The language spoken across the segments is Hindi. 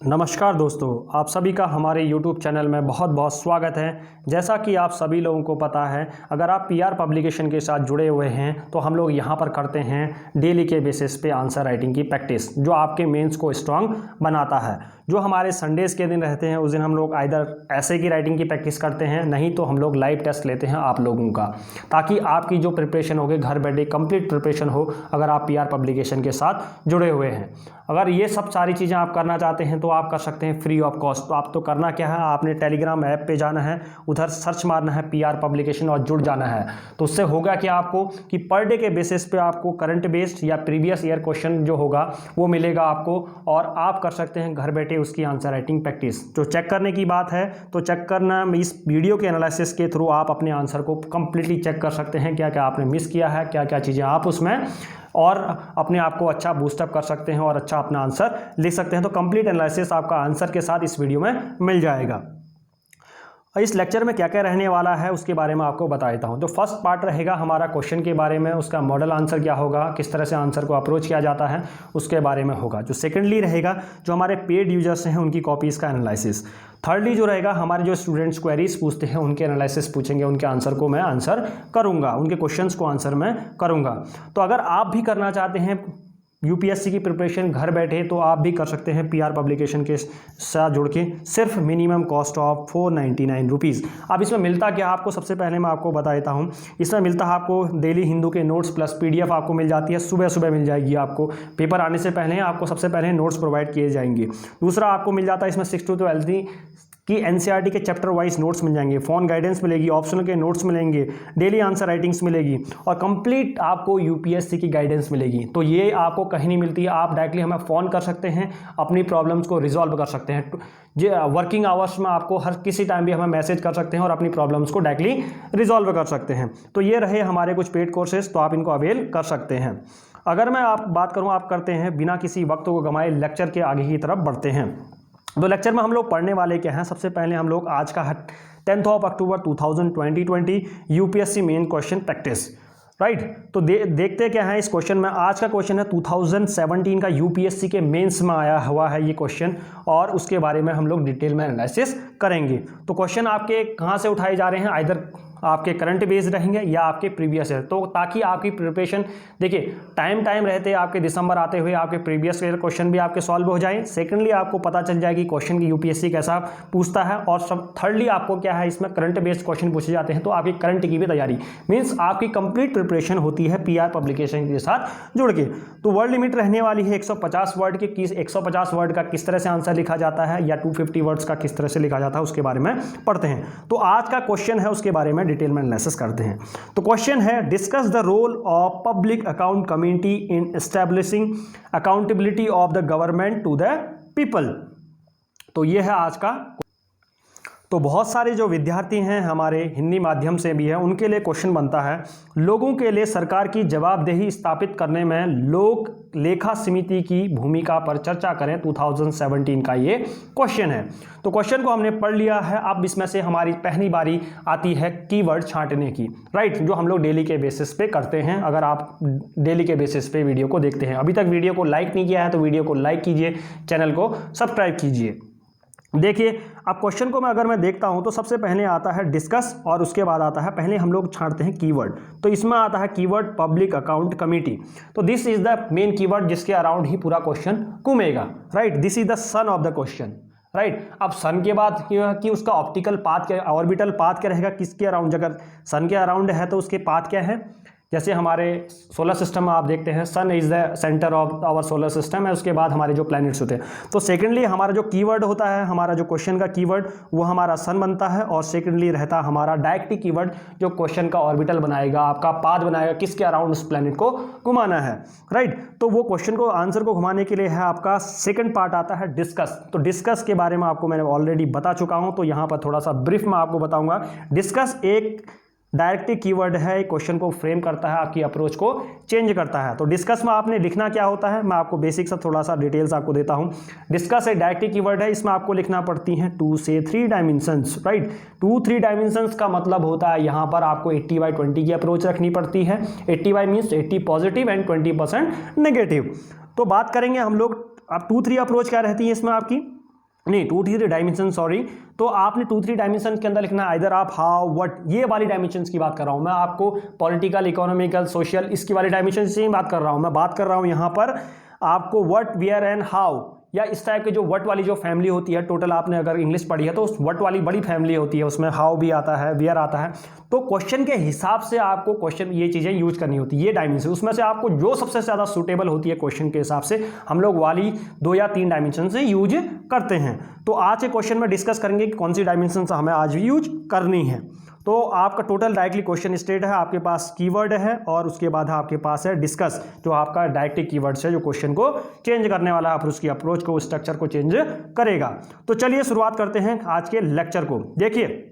नमस्कार दोस्तों, आप सभी का हमारे YouTube चैनल में बहुत बहुत स्वागत है। जैसा कि आप सभी लोगों को पता है, अगर आप PR पब्लिकेशन के साथ जुड़े हुए हैं तो हम लोग यहाँ पर करते हैं डेली के बेसिस पे आंसर राइटिंग की प्रैक्टिस, जो आपके मेंस को स्ट्रांग बनाता है। जो हमारे संडेज़ के दिन रहते हैं उस दिन हम लोग आइदर ऐसे की राइटिंग की प्रैक्टिस करते हैं, नहीं तो हम लोग लाइव टेस्ट लेते हैं आप लोगों का, ताकि आपकी जो प्रिपरेशन होगी घर बैठे कंप्लीट प्रिपरेशन हो। अगर आप PR पब्लिकेशन के साथ जुड़े हुए हैं, अगर ये सब सारी चीज़ें आप करना चाहते हैं तो आप कर सकते हैं फ्री ऑफ कॉस्ट। तो आप तो करना क्या है, आपने टेलीग्राम ऐप पे जाना है, उधर सर्च मारना है PR पब्लिकेशन और जुड़ जाना है। तो उससे होगा कि आपको कि पर डे के बेसिस पे आपको करंट बेस्ड या प्रीवियस ईयर क्वेश्चन जो होगा वो मिलेगा आपको, और आप कर सकते हैं घर बैठे उसकी आंसर राइटिंग प्रैक्टिस। जो चेक करने की बात है तो चेक करना, इस वीडियो के एनालिसिस के थ्रू आप अपने आंसर को कंप्लीटली चेक कर सकते हैं, क्या क्या आपने मिस किया है, क्या क्या चीज़ें आप उसमें, और अपने आप को अच्छा बूस्टअप कर सकते हैं और अच्छा अपना आंसर लिख सकते हैं। तो कंप्लीट एनालिसिस आपका आंसर के साथ इस वीडियो में मिल जाएगा। इस लेक्चर में क्या क्या रहने वाला है उसके बारे में आपको बता देता हूं। तो फर्स्ट पार्ट रहेगा हमारा क्वेश्चन के बारे में, उसका मॉडल आंसर क्या होगा, किस तरह से आंसर को अप्रोच किया जाता है, उसके बारे में होगा। जो सेकेंडली रहेगा, जो हमारे पेड यूजर्स हैं उनकी कॉपीज़ का एनालिसिस। थर्डली जो रहेगा, हमारे जो स्टूडेंट्स क्वेरीज पूछते हैं उनके एनालिसिस पूछेंगे, उनके आंसर को मैं आंसर करूँगा, उनके क्वेश्चंस को आंसर मैं करूँगा। तो अगर आप भी करना चाहते हैं UPSC की प्रिपरेशन घर बैठे, तो आप भी कर सकते हैं PR पब्लिकेशन के साथ जुड़ के, सिर्फ मिनिमम कॉस्ट ऑफ 499 रुपीज़। अब इसमें मिलता क्या आपको, सबसे पहले मैं आपको बता देता हूँ। इसमें मिलता है आपको डेली हिंदू के नोट्स प्लस PDF आपको मिल जाती है, सुबह सुबह मिल जाएगी आपको। पेपर आने से पहले आपको सबसे पहले नोट्स प्रोवाइड किए जाएंगे। दूसरा आपको मिल जाता है इसमें 6 to 12 की NCERT के चैप्टर वाइज नोट्स मिल जाएंगे, फ़ोन गाइडेंस मिलेगी, ऑप्शनल के नोट्स मिलेंगे, डेली आंसर राइटिंग्स मिलेगी, और कंप्लीट आपको UPSC की गाइडेंस मिलेगी। तो ये आपको कहीं नहीं मिलती है। आप डायरेक्टली हमें फ़ोन कर सकते हैं, अपनी प्रॉब्लम्स को रिजॉल्व कर सकते हैं। वर्किंग आवर्स में आपको हर किसी टाइम भी हमें मैसेज कर सकते हैं और अपनी प्रॉब्लम्स को डायरेक्टली रिजॉल्व कर सकते हैं। तो ये रहे हमारे कुछ पेड कोर्सेज, तो आप इनको अवेल कर सकते हैं। अगर मैं आप बात करूँ, आप करते हैं बिना किसी वक्त को गंवाए लेक्चर के आगे की तरफ बढ़ते हैं। तो लेक्चर में हम लोग पढ़ने वाले क्या हैं, सबसे पहले हम लोग आज का 10 अक्टूबर 2020 UPSC main question practice, right. तो देखते क्या है इस क्वेश्चन में। आज का क्वेश्चन है 2017 का UPSC के मेंस में आया हुआ है ये क्वेश्चन, और उसके बारे में हम लोग डिटेल में एनालिसिस करेंगे। तो क्वेश्चन आपके कहाँ से उठाए जा रहे हैं, आइदर आपके करंट बेस्ड रहेंगे या आपके प्रीवियस ईयर, तो ताकि आपकी प्रिपरेशन, देखिए टाइम रहते आपके दिसंबर आते हुए आपके प्रीवियस ईयर क्वेश्चन भी आपके सॉल्व हो जाए। सेकंडली आपको पता चल जाएगी क्वेश्चन की UPSC कैसा पूछता है, और सब थर्डली आपको क्या है इसमें करंट बेस्ड क्वेश्चन पूछे जाते हैं, तो आपकी करंट की भी तैयारी, मीन्स आपकी कंप्लीट प्रिपरेशन होती है PR पब्लिकेशन के साथ जुड़ के। तो वर्ड लिमिट रहने वाली है 150 वर्ड के। 150 वर्ड का किस तरह से आंसर लिखा जाता है, या 250 वर्ड्स का किस तरह से लिखा जाता है, उसके बारे में पढ़ते हैं। तो आज का क्वेश्चन है उसके बारे में डिटेल में एनालिसिस करते हैं। तो क्वेश्चन है, discuss the role of public account committee in establishing accountability of the government to the people. तो यह है आज का। तो बहुत सारे जो विद्यार्थी हैं हमारे हिंदी माध्यम से भी हैं, उनके लिए क्वेश्चन बनता है, लोगों के लिए सरकार की जवाबदेही स्थापित करने में लोक लेखा समिति की भूमिका पर चर्चा करें। 2017 का ये क्वेश्चन है। तो क्वेश्चन को हमने पढ़ लिया है। अब इसमें से हमारी पहली बारी आती है कीवर्ड छांटने की, राइट, जो हम लोग डेली के बेसिस पे करते हैं। अगर आप डेली के बेसिस पे वीडियो को देखते हैं, अभी तक वीडियो को लाइक नहीं किया है तो वीडियो को लाइक कीजिए, चैनल को सब्सक्राइब कीजिए। देखिए, अब क्वेश्चन को अगर मैं देखता हूं तो सबसे पहले आता है डिस्कस, और उसके बाद आता है, पहले हम लोग छांटते हैं कीवर्ड। तो इसमें आता है कीवर्ड पब्लिक अकाउंट कमेटी। तो this is the main keyword जिसके अराउंड ही पूरा क्वेश्चन घूमेगा, right. This is the son of the question, right. अब सन के बाद कि उसका ऑप्टिकल पाथ क्या, ऑर्बिटल पाथ क्या रहेगा, किसके अराउंड, अगर सन के अराउंड है तो उसके पाथ क्या है। जैसे हमारे सोलर सिस्टम में आप देखते हैं sun is the centre of our solar system है, उसके बाद हमारे जो प्लैनेट्स होते हैं। तो सेकेंडली हमारा जो कीवर्ड होता है, हमारा जो क्वेश्चन का कीवर्ड वो हमारा सन बनता है, और सेकेंडली रहता है हमारा डायरेक्ट कीवर्ड जो क्वेश्चन का ऑर्बिटल बनाएगा, आपका पाथ बनाएगा, किसके अराउंड उस प्लैनेट को घुमाना है, राइट। तो वो क्वेश्चन को आंसर को घुमाने के लिए है आपका सेकेंड पार्ट आता है डिस्कस। तो डिस्कस के बारे में आपको मैंने ऑलरेडी बता चुका हूं, तो यहाँ पर थोड़ा सा ब्रीफ में आपको बताऊंगा। डिस्कस एक डायरेक्टिव कीवर्ड है, क्वेश्चन को फ्रेम करता है, आपकी अप्रोच को चेंज करता है। तो डिस्कस में आपने लिखना क्या होता है, मैं आपको बेसिक सा थोड़ा सा डिटेल्स आपको देता हूं। डिस्कस एक डायरेक्टिव कीवर्ड है, इसमें आपको लिखना पड़ती हैं 2 से 3 डायमेंशंस, राइट। 2-3 डायमेंशंस का मतलब होता है यहाँ पर आपको 80/20 की अप्रोच रखनी पड़ती है। 80 मीन्स 80 पॉजिटिव एंड 20% नेगेटिव। तो बात करेंगे हम लोग अब 2-3 अप्रोच क्या रहती है इसमें आपकी। नहीं 2-3 डायमेंशन, सॉरी। तो आपने 2-3 डायमेंशन के अंदर लिखना है आइदर आप हाउ, व्हाट, ये वाली डायमेंशंस की बात कर रहा हूं मैं। आपको पॉलिटिकल, इकोनॉमिकल, सोशल, इसकी वाली डायमेंशन से ही बात कर रहा हूं मैं। बात कर रहा हूं यहां पर आपको व्हाट, वेयर एंड हाउ, या इस टाइप के जो व्हाट वाली जो फैमिली होती है, टोटल आपने अगर इंग्लिश पढ़ी है तो उस व्हाट वाली बड़ी फैमिली होती है, उसमें हाउ भी आता है, वेयर आता है। तो क्वेश्चन के हिसाब से आपको क्वेश्चन ये चीज़ें यूज करनी होती है, ये डायमेंशन, उसमें से आपको जो सबसे ज़्यादा सूटेबल होती है क्वेश्चन के हिसाब से हम लोग वाली 2 या 3 डायमेंशन से यूज करते हैं। तो आज के क्वेश्चन में डिस्कस करेंगे कि कौन सी डायमेंशन हमें आज यूज करनी है। तो आपका टोटल डायरेक्टली क्वेश्चन स्टेट है, आपके पास कीवर्ड है और उसके बाद आपके पास है डिस्कस, जो आपका डायरेक्टली कीवर्ड है जो क्वेश्चन को चेंज करने वाला है, फिर उसकी अप्रोच को, स्ट्रक्चर को चेंज करेगा। तो चलिए शुरुआत करते हैं आज के लेक्चर को। देखिए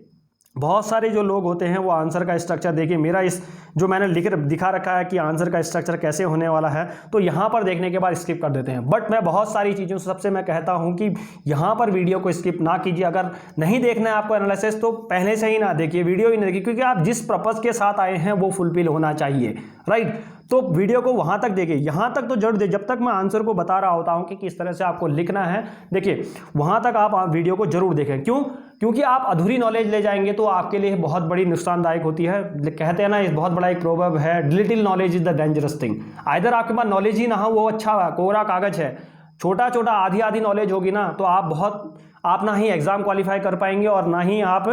बहुत सारे जो लोग होते हैं वो आंसर का स्ट्रक्चर, देखिए मेरा इस जो मैंने दिखा रखा है कि आंसर का स्ट्रक्चर कैसे होने वाला है, तो यहाँ पर देखने के बाद स्किप कर देते हैं। बट मैं बहुत सारी चीज़ों से सबसे मैं कहता हूँ कि यहाँ पर वीडियो को स्किप ना कीजिए। अगर नहीं देखना है आपको एनालिसिस तो पहले से ही ना देखिए, वीडियो ही नहीं देखिए, क्योंकि आप जिस पर्पज़ के साथ आए हैं वो फुलफिल होना चाहिए, राइट। तो वीडियो को वहां तक देखिए, यहां तक तो जरूर जब तक मैं आंसर को बता रहा होता हूं कि किस तरह से आपको लिखना है, देखिए वहां तक आप वीडियो को जरूर देखें। क्यों? क्योंकि आप अधूरी नॉलेज ले जाएंगे तो आपके लिए बहुत बड़ी नुकसानदायक होती है। कहते हैं ना, बहुत बड़ा एक प्रोवर्ब है, little knowledge is the dangerous thing. Either आपके पास नॉलेज ही ना हो, वो अच्छा कोरा कागज है, छोटा छोटा आधी आधी नॉलेज होगी ना, तो आप ना ही एग्जाम क्वालिफाई कर पाएंगे और ना ही आप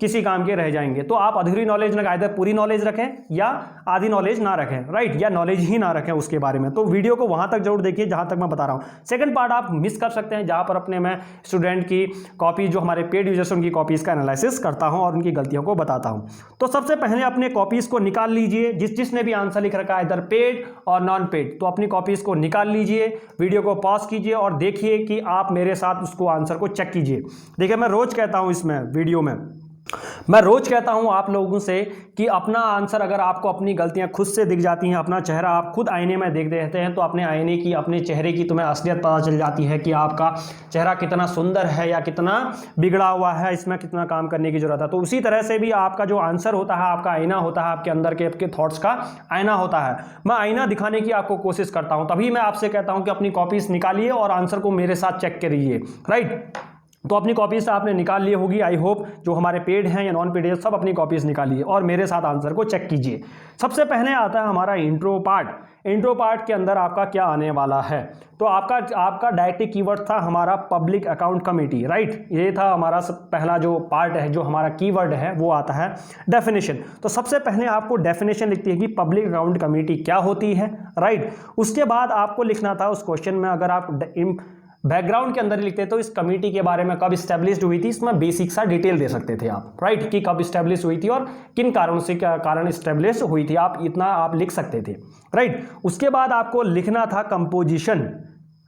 किसी काम के रह जाएंगे। तो आप अधूरी नॉलेज ना, आइदर पूरी नॉलेज रखें या आधी नॉलेज ना रखें, राइट, या नॉलेज ही ना रखें उसके बारे में। तो वीडियो को वहां तक जरूर देखिए जहां तक मैं बता रहा हूं। सेकंड पार्ट आप मिस कर सकते हैं, जहां पर अपने मैं स्टूडेंट की कॉपी, जो हमारे पेड यूजर्स उनकी कॉपीज का एनालिसिस करता हूं और उनकी गलतियों को बताता हूं। तो सबसे पहले अपने कॉपीज को निकाल लीजिए, जिसने भी आंसर लिख रखा है इधर पेड और नॉन पेड, तो अपनी कॉपीज को निकाल लीजिए, वीडियो को पॉज कीजिए और देखिए कि आप मेरे साथ उसको आंसर को चेक कीजिए। देखिए मैं रोज कहता हूं इसमें वीडियो में, मैं रोज कहता हूं आप लोगों से कि अपना आंसर, अगर आपको अपनी गलतियां खुद से दिख जाती हैं, अपना चेहरा आप खुद आईने में देख रहते हैं, तो अपने आईने की, अपने चेहरे की तुम्हें असलियत पता चल जाती है कि आपका चेहरा कितना सुंदर है या कितना बिगड़ा हुआ है, इसमें कितना काम करने की जरूरत है। तो उसी तरह से भी आपका जो आंसर होता है, आपका आईना होता है, आपके अंदर के आपके थॉट्स का आईना होता है। मैं आईना दिखाने की आपको कोशिश करता हूं, तभी मैं आपसे कहता हूं कि अपनी कॉपीज निकालिए और आंसर को मेरे साथ चेक करिए, राइट। तो अपनी कॉपीज आपने निकाल ली होगी, आई होप, जो हमारे पेड हैं या नॉन पेड है, सब अपनी कॉपीज निकालिए और मेरे साथ आंसर को चेक कीजिए। सबसे पहले आता है हमारा इंट्रो पार्ट। इंट्रो पार्ट के अंदर आपका क्या आने वाला है, तो आपका डायरेक्टली कीवर्ड था हमारा पब्लिक अकाउंट कमेटी, राइट। ये था हमारा पहला जो पार्ट है, जो हमारा कीवर्ड है वो आता है डेफिनेशन। तो सबसे पहले आपको डेफिनेशन लिखती है कि पब्लिक अकाउंट कमेटी क्या होती है, राइट। उसके बाद आपको लिखना था उस क्वेश्चन में, अगर आप बैकग्राउंड के अंदर लिखते तो इस कमेटी के बारे में कब स्टैब्लिश्ड हुई थी, इसमें बेसिक सा डिटेल दे सकते थे आप, राइट, कि कब स्टैब्लिश हुई थी और किन कारणों से कारण स्टैब्लिश हुई थी, आप इतना आप लिख सकते थे, राइट। उसके बाद आपको लिखना था कंपोजिशन,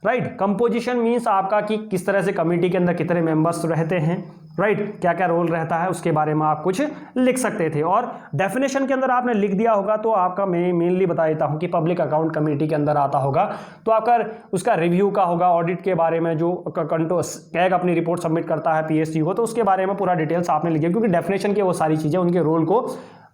राइट। कंपोजिशन मीन्स आपका कि किस तरह से कमेटी के अंदर कितने मेंबर्स रहते हैं, राइट, क्या क्या रोल रहता है, उसके बारे में आप कुछ लिख सकते थे। और डेफिनेशन के अंदर आपने लिख दिया होगा, तो आपका मैं मेनली बता देता हूं कि पब्लिक अकाउंट कमेटी के अंदर आता होगा तो आपका उसका रिव्यू का होगा, ऑडिट के बारे में, जो कैग अपनी रिपोर्ट सबमिट करता है पीएसयू को, तो उसके बारे में पूरा डिटेल्स आपने लिखिए, क्योंकि डेफिनेशन के वो सारी चीज़ें उनके रोल को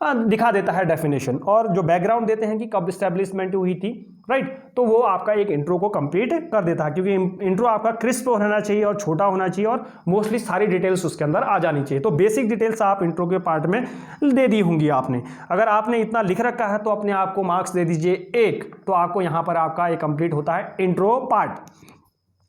दिखा देता है डेफिनेशन। और जो बैकग्राउंड देते हैं कि कब स्टैब्लिशमेंट हुई थी, राइट, तो वो आपका एक इंट्रो को कंप्लीट कर देता है, क्योंकि इंट्रो आपका क्रिस्प होना चाहिए और छोटा होना चाहिए और मोस्टली सारी डिटेल्स उसके अंदर आ जानी चाहिए। तो बेसिक डिटेल्स आप इंट्रो के पार्ट में दे दी होंगी आपने। अगर आपने इतना लिख रखा है तो अपने आप को मार्क्स दे दीजिए 1, तो आपको यहाँ पर आपका एक कंप्लीट होता है intro part,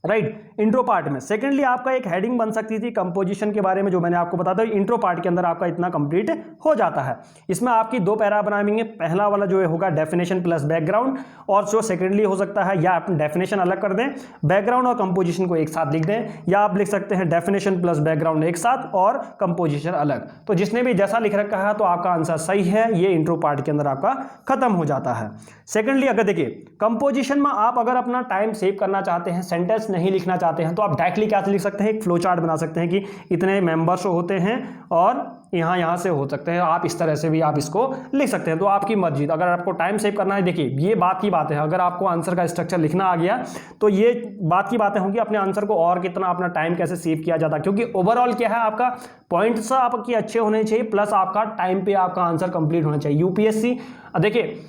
right, intro part में। सेकेंडली आपका एक हेडिंग बन सकती थी कंपोजिशन के बारे में, जो मैंने आपको बताया था, इंट्रो पार्ट के अंदर आपका इतना कंप्लीट हो जाता है। इसमें आपकी 2 पैरा बनाएंगे, पहला वाला जो होगा डेफिनेशन प्लस बैकग्राउंड, और जो सेकेंडली हो सकता है या आप डेफिनेशन अलग कर दें, बैकग्राउंड और कंपोजिशन को एक साथ लिख दें, या आप लिख सकते हैं डेफिनेशन प्लस बैकग्राउंड एक साथ और कंपोजिशन अलग। तो जिसने भी जैसा लिख रखा है तो आपका आंसर सही है, ये इंट्रो पार्ट के अंदर आपका खत्म हो जाता है। सेकेंडली अगर देखिए कंपोजिशन में आप अगर अपना टाइम सेव करना चाहते हैं, सेंटेंस नहीं लिखना चाहते हैं, तो आप डायरेक्टली क्या लिख सकते हैं, एक फ्लो चार्ट बना सकते हैं कि इतने मेंबर्स होते हैं और यहाँ से हो सकते हैं, आप इस तरह से भी आप इसको लिख सकते हैं। तो आपकी मर्जी, अगर आपको टाइम सेव करना है, देखिए ये बात की बात है, अगर आपको आंसर का स्ट्रक्चर लिखना आ गया तो ये बात की बातें होंगी अपने आंसर को और कितना अपना टाइम कैसे सेव किया जाता है, क्योंकि ओवरऑल क्या है, आपका पॉइंट्स आपके अच्छे होने चाहिए, प्लस आपका टाइम पे आपका आंसर कंप्लीट होना चाहिए। यूपीएससी देखिए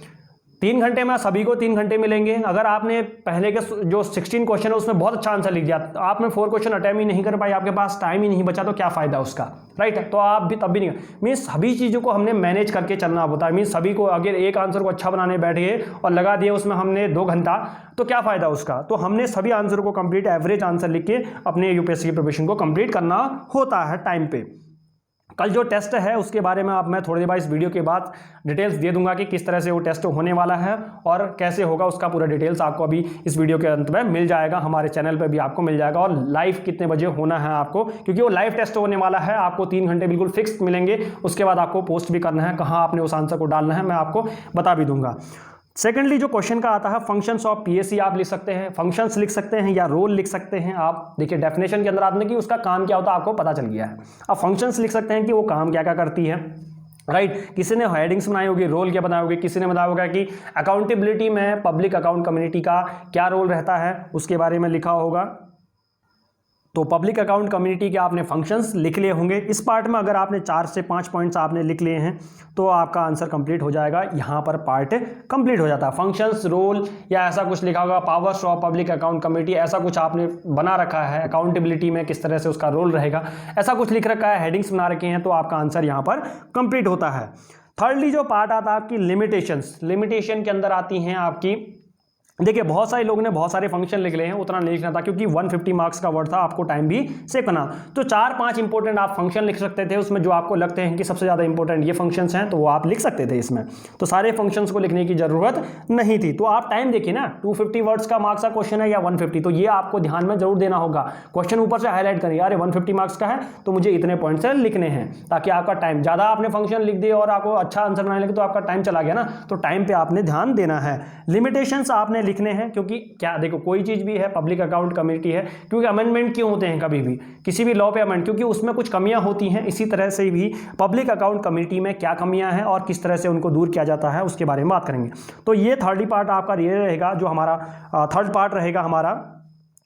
3 घंटे में सभी को 3 घंटे मिलेंगे। अगर आपने पहले के जो 16 क्वेश्चन है उसमें बहुत अच्छा आंसर लिख दिया, आपने 4 क्वेश्चन अटेम्प्ट ही नहीं कर पाए, आपके पास टाइम ही नहीं बचा, तो क्या फायदा उसका, राइट। तो आप भी तब भी नहीं, मीन्स सभी चीज़ों को हमने मैनेज करके चलना होता है। मीन्स सभी को अगर एक आंसर को अच्छा बनाने बैठे और लगा दिए उसमें हमने 2 घंटा, तो क्या फायदा उसका। तो हमने सभी आंसर को कंप्लीट एवरेज आंसर लिख के अपने यूपीएससी की प्रिपरेशन को कंप्लीट करना होता है टाइम पे। कल जो टेस्ट है उसके बारे में आप मैं थोड़ी देर बाद इस वीडियो के बाद डिटेल्स दे दूंगा कि किस तरह से वो टेस्ट होने वाला है और कैसे होगा, उसका पूरा डिटेल्स आपको अभी इस वीडियो के अंत में मिल जाएगा, हमारे चैनल पे भी आपको मिल जाएगा। और लाइव कितने बजे होना है आपको, क्योंकि वो लाइव टेस्ट होने वाला है, आपको 3 घंटे बिल्कुल फिक्स मिलेंगे। उसके बाद आपको पोस्ट भी करना है, कहाँ आपने उस आंसर को डालना है मैं आपको बता भी दूंगा। सेकेंडली जो क्वेश्चन का आता है फंक्शंस ऑफ पीएससी, आप लिख सकते हैं, फंक्शंस लिख सकते हैं या रोल लिख सकते हैं। आप देखिए डेफिनेशन के अंदर आपने कि उसका काम क्या होता है आपको पता चल गया है। अब फंक्शंस लिख सकते हैं कि वो काम क्या क्या करती है, राइट। किसी ने हेडिंग्स बनाई होगी, रोल क्या बनाए होगी, किसी ने बताया होगा कि अकाउंटेबिलिटी में पब्लिक अकाउंट कम्युनिटी का क्या रोल रहता है, उसके बारे में लिखा होगा। तो पब्लिक अकाउंट कम्युनिटी के आपने फंक्शंस लिख लिए होंगे। इस पार्ट में अगर आपने 4 से 5 पॉइंट्स आपने लिख लिए हैं तो आपका आंसर कंप्लीट हो जाएगा, यहाँ पर पार्ट कंप्लीट हो जाता है। फंक्शंस, रोल या ऐसा कुछ लिखा होगा, powers of public account community, ऐसा कुछ आपने बना रखा है, अकाउंटेबिलिटी में किस तरह से उसका रोल रहेगा, ऐसा कुछ लिख रखा है, हेडिंग्स बना रखे हैं, तो आपका आंसर यहाँ पर कंप्लीट होता है। थर्डली जो पार्ट आता है आपकी लिमिटेशंस, लिमिटेशन के अंदर आती हैं आपकी, देखिए बहुत सारे लोगों ने बहुत सारे फंक्शन लिख लिए हैं, उतना नहीं लिखना था क्योंकि 150 मार्क्स का वर्ड था, आपको टाइम भी सेव करना। तो 4-5 इंपॉर्टेंट आप फंक्शन लिख सकते थे, उसमें जो आपको लगते हैं कि सबसे ज़्यादा इंपॉर्टेंट ये फंक्शंस हैं तो वो आप लिख सकते थे इसमें। तो सारे फंक्शंस को लिखने की जरूरत नहीं थी। तो आप टाइम देखिए ना, 250 वर्ड्स का मार्क्स का क्वेश्चन है या 150, तो ये आपको ध्यान में जरूर देना होगा। क्वेश्चन ऊपर से हाईलाइट करिए, अरे 150 मार्क्स का है तो मुझे इतने पॉइंट्स लिखने हैं, ताकि आपका टाइम, ज़्यादा आपने फंक्शन लिख दिए और आपको अच्छा आंसर बनाने लगे तो आपका टाइम चला गया ना, तो टाइम पर आपने ध्यान देना है। लिमिटेशंस आपने लिखने हैं, क्योंकि क्या देखो कोई चीज भी है, पब्लिक अकाउंट कम्युनिटी है, क्योंकि अमेंडमेंट क्यों होते हैं कभी भी किसी भी लॉ पे अमेंड, क्योंकि उसमें कुछ कमियां होती हैं। इसी तरह से भी पब्लिक अकाउंट कम्युनिटी में क्या कमियां हैं और किस तरह से उनको दूर किया जाता है उसके बारे में बात करेंगे। तो ये थर्ड पार्ट आपका ये रहेगा, जो हमारा थर्ड पार्ट रहेगा हमारा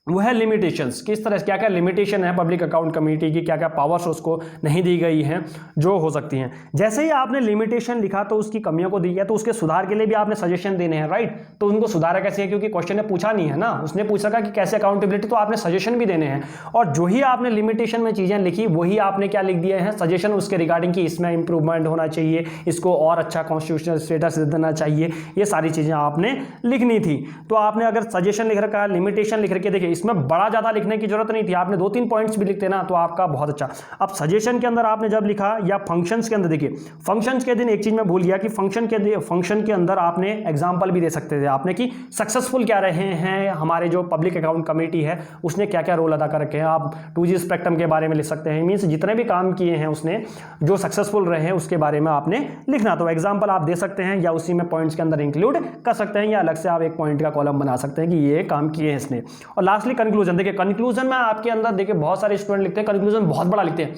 वो है लिमिटेशंस। किस तरह से क्या क्या लिमिटेशन है पब्लिक अकाउंट कम्युनिटी की, क्या क्या पावर्स उसको नहीं दी गई हैं जो हो सकती हैं। जैसे ही आपने लिमिटेशन लिखा तो उसकी कमियों को दी है, तो उसके सुधार के लिए भी आपने सजेशन देने हैं, राइट। तो उनको सुधारा कैसे है, क्योंकि क्वेश्चन ने पूछा नहीं है ना, उसने पूछा कि कैसे अकाउंटेबिलिटी, तो आपने सजेशन भी देने हैं। और जो ही आपने लिमिटेशन में चीज़ें लिखी वही आपने क्या लिख दिए हैं, सजेशन उसके रिगार्डिंग कि इसमें इंप्रूवमेंट होना चाहिए, इसको और अच्छा कॉन्स्टिट्यूशनल स्टेटस देना चाहिए, ये सारी चीज़ें आपने लिखनी थी। तो आपने अगर सजेशन लिख रखा है, लिमिटेशन लिख रखी है, देखिए इसमें बड़ा ज्यादा लिखने की जरूरत नहीं थी, आपने 2-3 पॉइंट्स भी लिखते ना तो आपका बहुत अच्छा। अब सजेशन के अंदर आपने जब लिखा या फंक्शंस के अंदर, देखिए फंक्शंस के दिन एक चीज मैं भूल गया कि फंक्शन के अंदर आपने एग्जांपल भी दे सकते थे आपने कि सक्सेसफुल क्या रहे हैं हमारे जो पब्लिक अकाउंट कमेटी है, उसने क्या क्या रोल अदा कर रखे हैं। आप 2G स्पेक्ट्रम के बारे में लिख सकते हैं, मीन्स जितने भी काम किए हैं उसने जो सक्सेसफुल रहे हैं उसके बारे में आपने लिखना। तो एग्जाम्पल आप दे सकते हैं या उसी में पॉइंट्स के अंदर इंक्लूड कर सकते हैं, या अलग से आप एक पॉइंट का कॉलम बना सकते हैं कि ये काम किए हैं इसने। और लास्टली कंक्लूजन, देखिए कंक्लूजन में आपके अंदर देखिए बहुत सारे स्टूडेंट लिखते हैं कंक्लूजन बहुत बड़ा लिखते हैं।